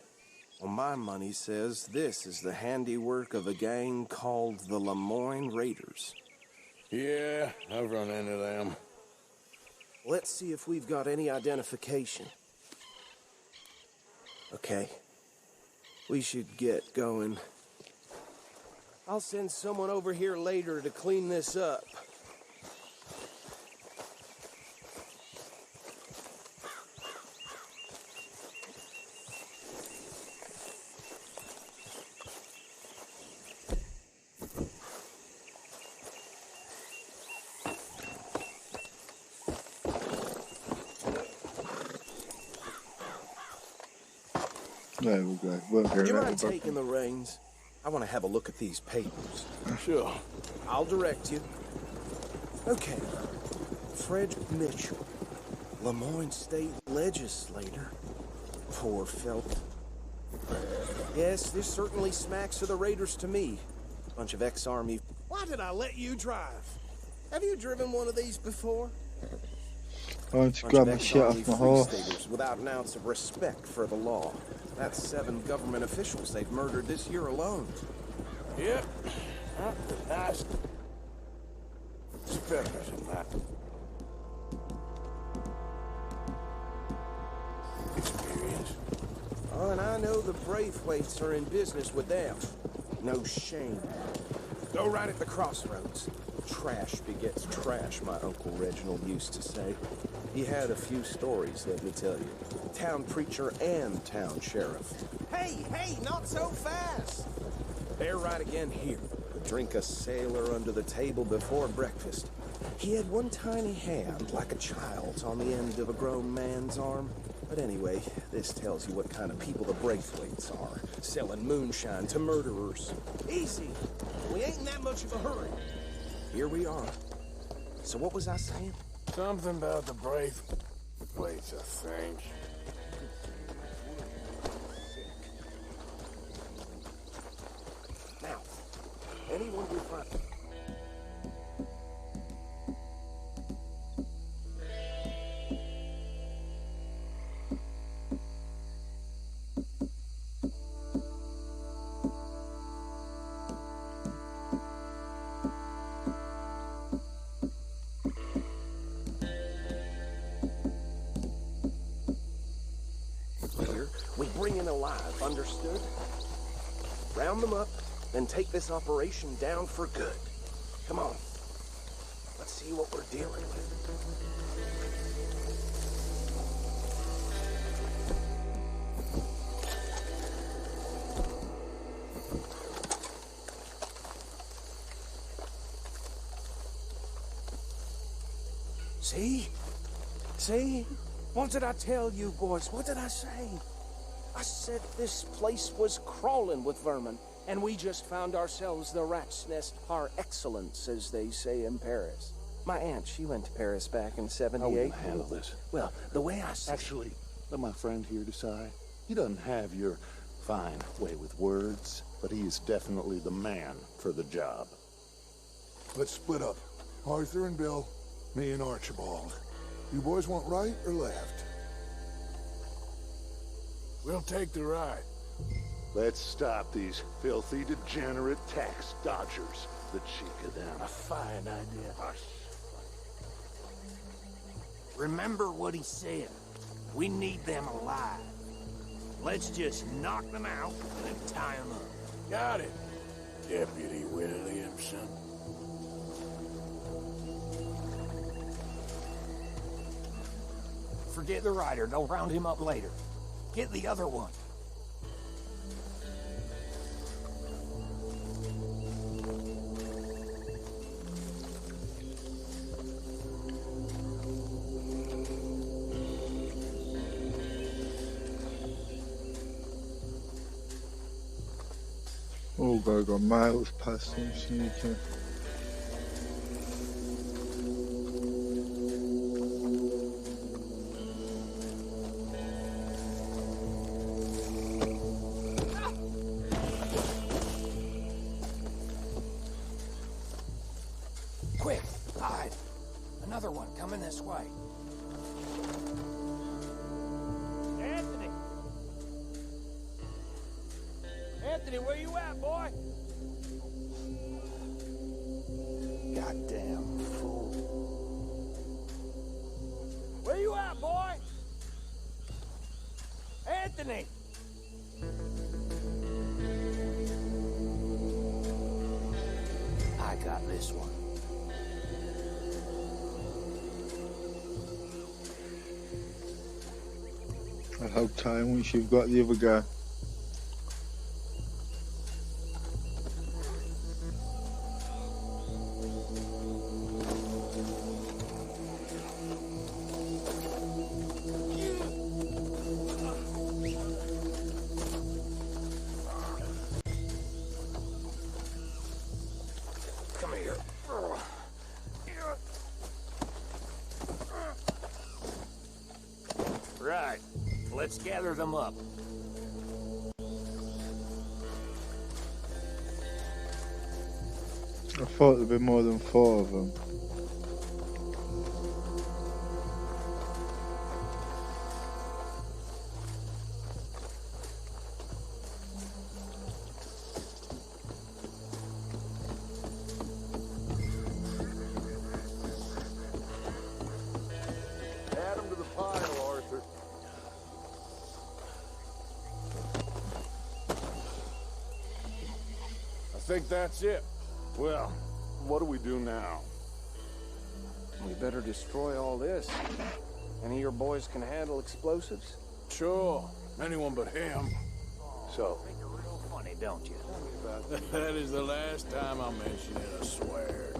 Well, my money says this is the handiwork of a gang called the Lemoyne Raiders. Yeah, I've run into them. Let's see if we've got any identification. Okay. We should get going. I'll send someone over here later to clean this up. There we go. We'll Do you mind taking the reins? I want to have a look at these papers. Sure. I'll direct you. Okay. Fred Mitchell, Lemoyne State Legislator. Poor fella. Yes, this certainly smacks of the Raiders to me. Bunch of ex-Army. Why did I let you drive? Have you driven one of these before? I want to grab my shit off my horse. Without an ounce of respect for the law. That's 7 government officials they've murdered this year alone. Yep. Not the last. It's better than that. Experience. Oh, and I know the Braithwaites are in business with them. No shame. Go right at the crossroads. Trash begets trash, my Uncle Reginald used to say. He had a few stories, let me tell you. Town preacher and town sheriff. Hey, not so fast! They're right again here. Drink a sailor under the table before breakfast. He had one tiny hand, like a child's, on the end of a grown man's arm. But anyway, this tells you what kind of people the Braithwaites are. Selling moonshine to murderers. Easy. We ain't in that much of a hurry. Here we are. So what was I saying? Something about the Braithwaites, I think. Now, anyone we find... We bring in alive, understood? Round them up, then take this operation down for good. Come on. Let's see what we're dealing with. See? See? What did I tell you, boys? What did I say? I said this place was crawling with vermin, and we just found ourselves the rat's nest par excellence, as they say in Paris. My aunt, she went to Paris back in '78. How will you handle this? Well, the way I see... Actually, let my friend here decide. He doesn't have your fine way with words, but he is definitely the man for the job. Let's split up. Arthur and Bill, me and Archibald. You boys want right or left? We'll take the right. Let's stop these filthy, degenerate tax dodgers. The cheek of them. A fine idea. Remember what he said. We need them alive. Let's just knock them out and tie them up. Got it, Deputy Williamson. Forget the rider. They'll round him up later. Get the other one. Oh, gotta go miles past them sneaking. Quick, hide. Another one coming this way. Anthony! Anthony, where you at, boy? Goddamn fool. Where you at, boy? Anthony! I got this one. I'll have time once you've got the other guy. Come here. Right. Let's gather them up. I thought there'd be more than 4 of them. Add them to the pile, Arthur. I think that's it. Well, what do we do now? We better destroy all this. Any of your boys can handle explosives? Sure. Anyone but him. So, make it real funny, don't you? That is the last time I'll mention it, I swear.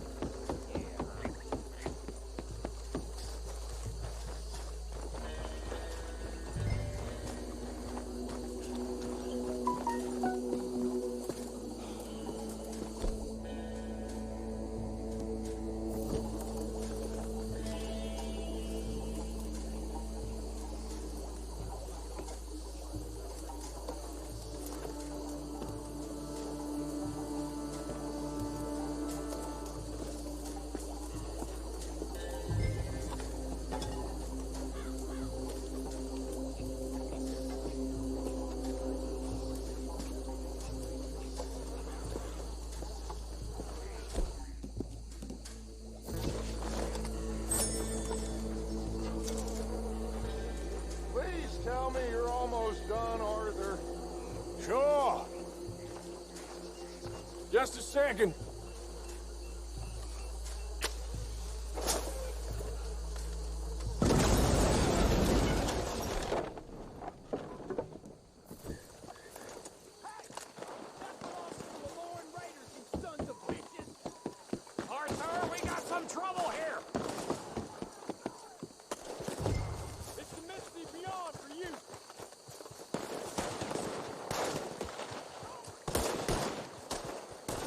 Please tell me you're almost done, Arthur. Sure. Just a second. Arthur, we got some trouble here! It's the Misty Beyond for you!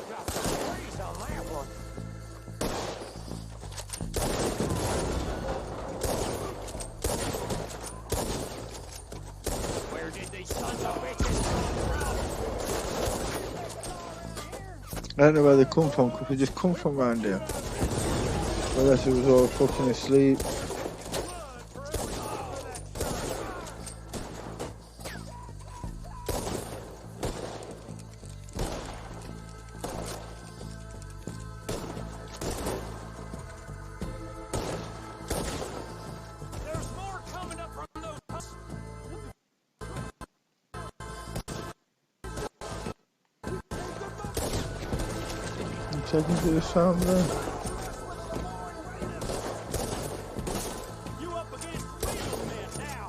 Got some trees on that one. Where did these sons of bitches come from? I don't know where they come from, could they just come from around here? Unless it was all fucking asleep. There's more coming up from those. I'm taking to the sound there. You up against real men now.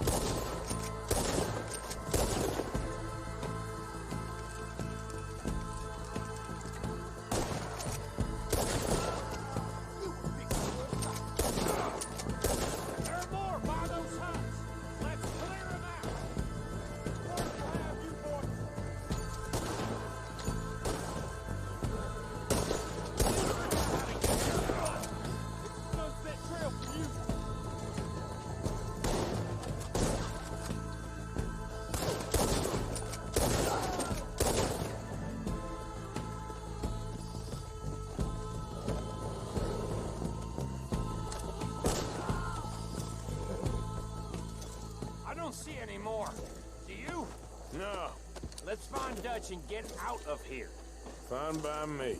There are more by those huts. Let's clear them out. Word will have you boys. see any more. Do you? No. Let's find Dutch and get out of here. Fine by me.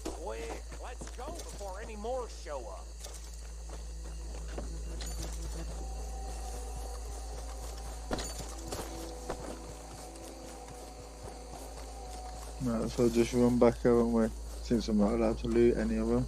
Quick, let's go before any more show up. Might as well just run back, haven't we? Since I'm not allowed to loot any of them.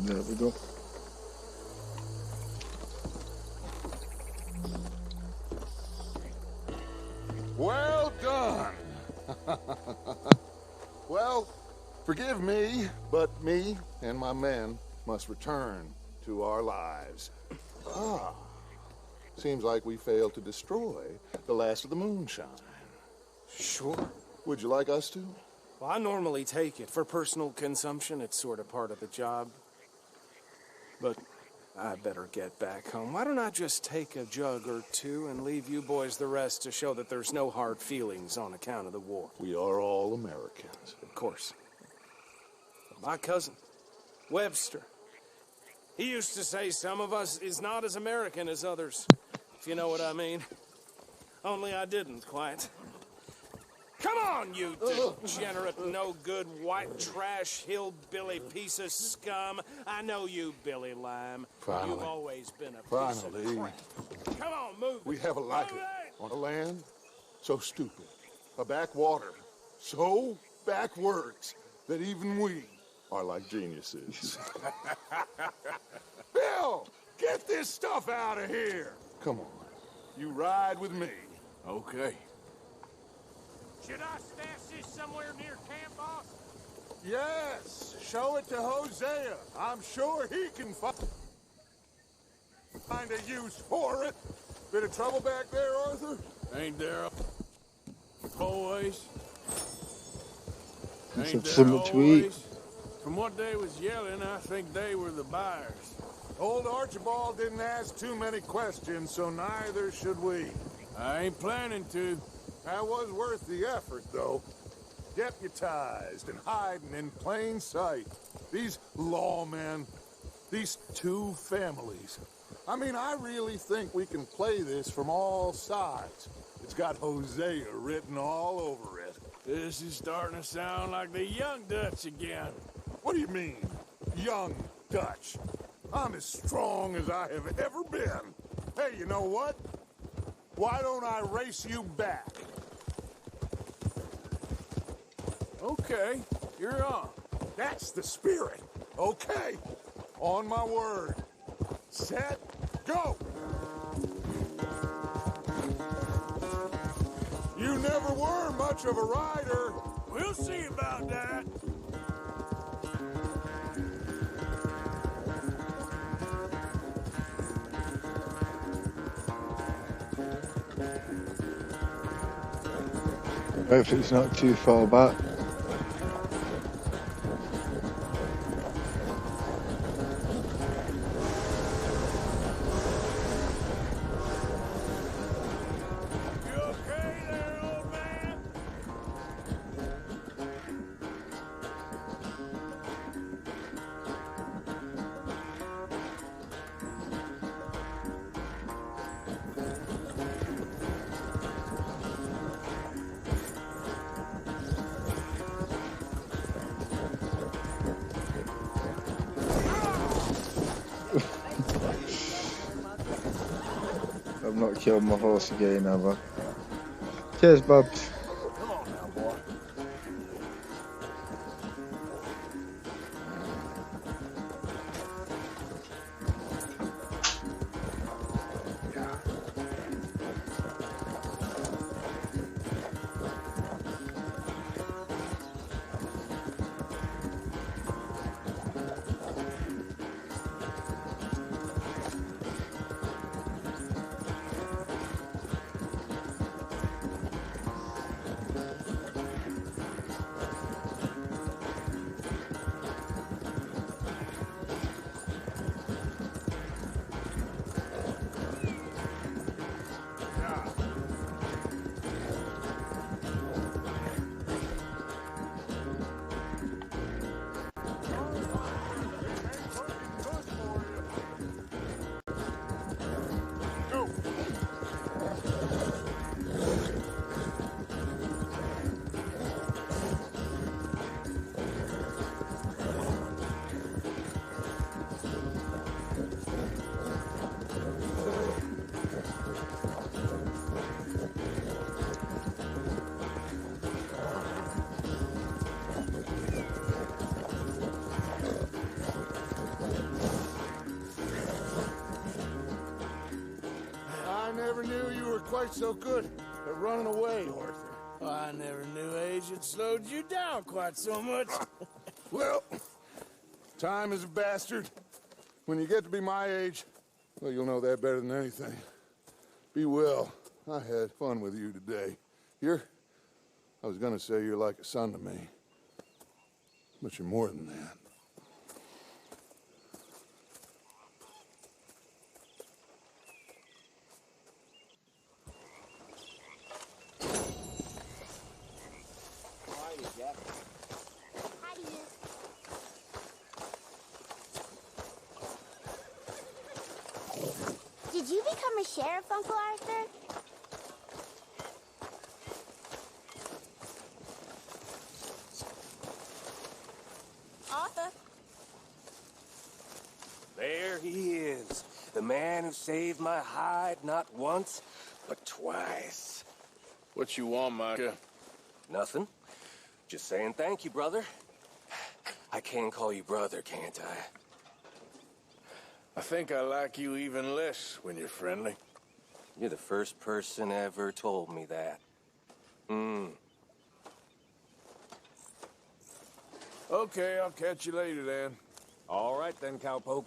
There we go. Well done. Well, forgive me, but me and my men must return to our lives. Ah, seems like we failed to destroy the last of the moonshine. Sure. Would you like us to? Well, I normally take it. For personal consumption, it's sort of part of the job. But I better get back home. Why don't I just take a jug or two and leave you boys the rest to show that there's no hard feelings on account of the war? We are all Americans. Of course. But my cousin, Webster, he used to say some of us is not as American as others, if you know what I mean. Only I didn't quite. Come on, you degenerate, no-good, white trash, hillbilly piece of scum. I know you, Billy Lime. Finally. You've always been a piece of crap. Come on, move. We have a like it. On a land so stupid. A backwater so backwards that even we are like geniuses. Bill, get this stuff out of here. Come on. You ride with me. Okay. Should I stash this somewhere near camp, boss? Yes, show it to Hosea. I'm sure he can find a use for it. Bit of trouble back there, Arthur? Ain't there always? That's Ain't there something to eat. always? From what they was yelling, I think they were the buyers. Old Archibald didn't ask too many questions, so neither should we. I ain't planning to. That was worth the effort, though. Deputized and hiding in plain sight. These lawmen, these two families. I mean, I really think we can play this from all sides. It's got Hosea written all over it. This is starting to sound like the young Dutch again. What do you mean, young Dutch? I'm as strong as I have ever been. Hey, you know what? Why don't I race you back? Okay, you're on. That's the spirit. Okay, on my word. Set, go! You never were much of a rider. We'll see about that. Hopefully it's not too far back. I've not killed my horse again, have I? Cheers, Babs. Come on now, boy. quite so good at running away, Arthur. Well, I never knew age had slowed you down quite so much. Well, time is a bastard. When you get to be my age, well, you'll know that better than anything. Be well. I had fun with you today. I was gonna say you're like a son to me. But you're more than that. Did you become a sheriff, Uncle Arthur? Arthur? There he is. The man who saved my hide not once, but twice. What you want, Micah? Nothing. Just saying thank you, brother. I can call you brother, can't I? I think I like you even less when you're friendly. You're the first person ever told me that. Okay, I'll catch you later then. All right then, cowpoke.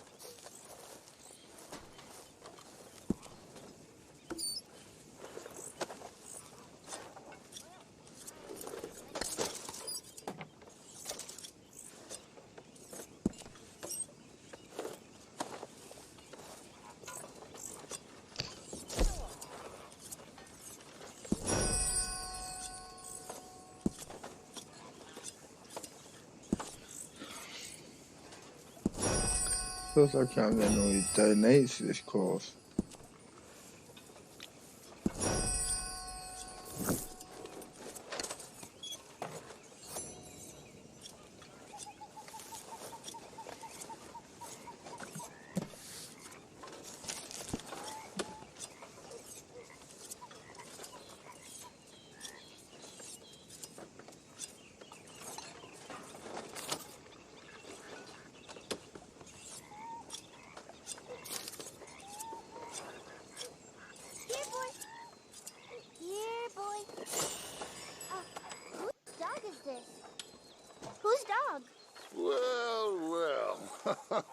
Feels like I'm getting all these donates to this course.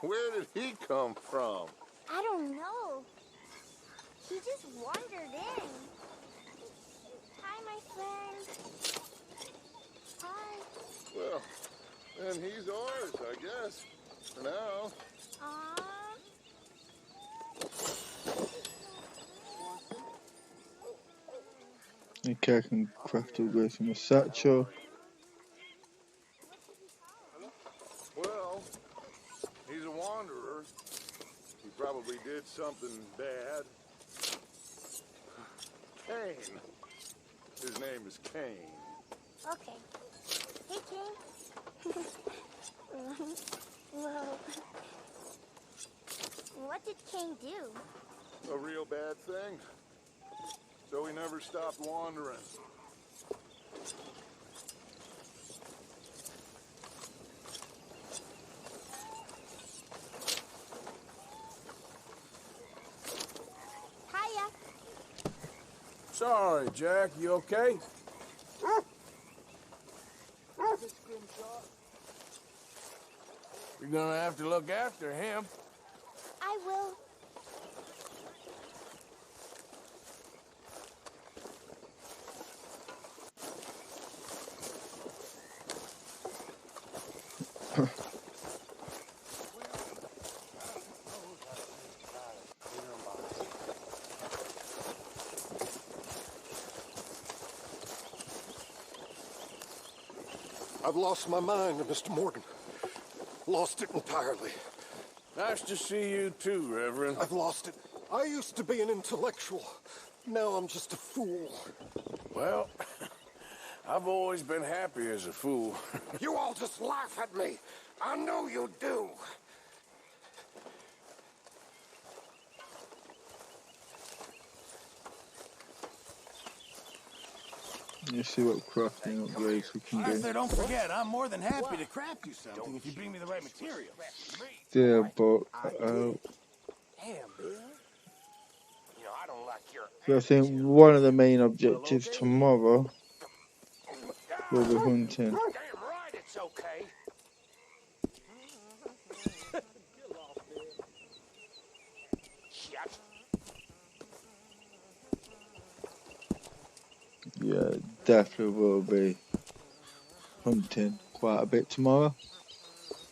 Where did he come from? I don't know. He just wandered in. Hi, my friend. Hi. Well, then he's ours, I guess. For now. Okay, I can craft a way from a satchel. Well, he's a wanderer. He probably did something bad. Cain. His name is Cain. Okay. Hey, Cain. Well, what did Cain do? A real bad thing. So he never stopped wandering. Hiya. Sorry, Jack. You okay? You're gonna have to look after him. I will. I've lost my mind, Mr. Morgan. Lost it entirely. Nice to see you too, Reverend. I've lost it. I used to be an intellectual. Now I'm just a fool. Well, I've always been happy as a fool. You all just laugh at me. I know you do. You see what crafting upgrades we can Arthur, do. don't forget, I'm more than happy to craft you something if you bring me the right materials. Yeah, but Damn, Bill. You know, I don't like your So I think one of the main objectives tomorrow will be hunting. Damn right it's okay. Yeah, definitely will be hunting quite a bit tomorrow,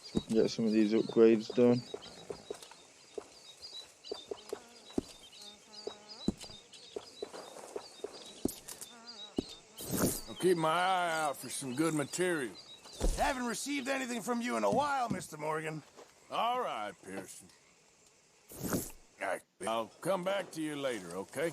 so we can get some of these upgrades done. I'll keep my eye out for some good material. Haven't received anything from you in a while, Mr. Morgan. All right, Pearson. I'll come back to you later, okay?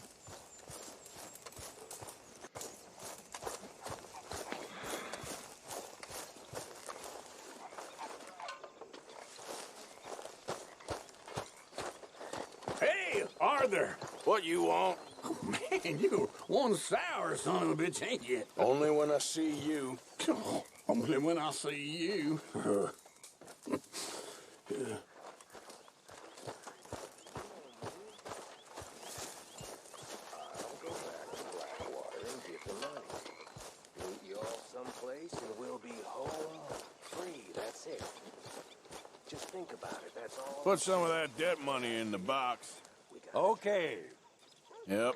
Hey, Arthur! What you want? Oh, man, you one sour son of a bitch, ain't you? Only when I see you. Oh, only when I see you. Yeah. Someplace and we'll be home free. That's it. Just think about it. That's all. Put some of that debt money in the box. Okay. Yep.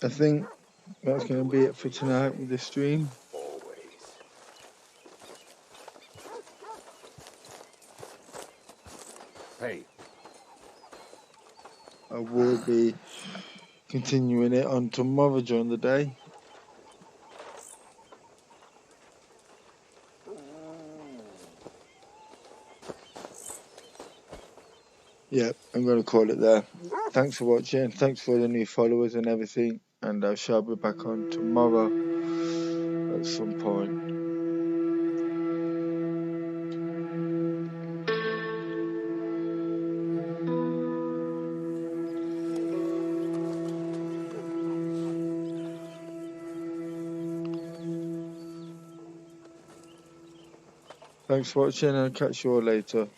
I think that's going to be it for tonight with the stream. Hey. I will be continuing it on tomorrow during the day. Yep, I'm going to call it there. Thanks for watching. Thanks for the new followers and everything. And I shall be back on tomorrow at some point. Thanks for watching, and I'll catch you all later.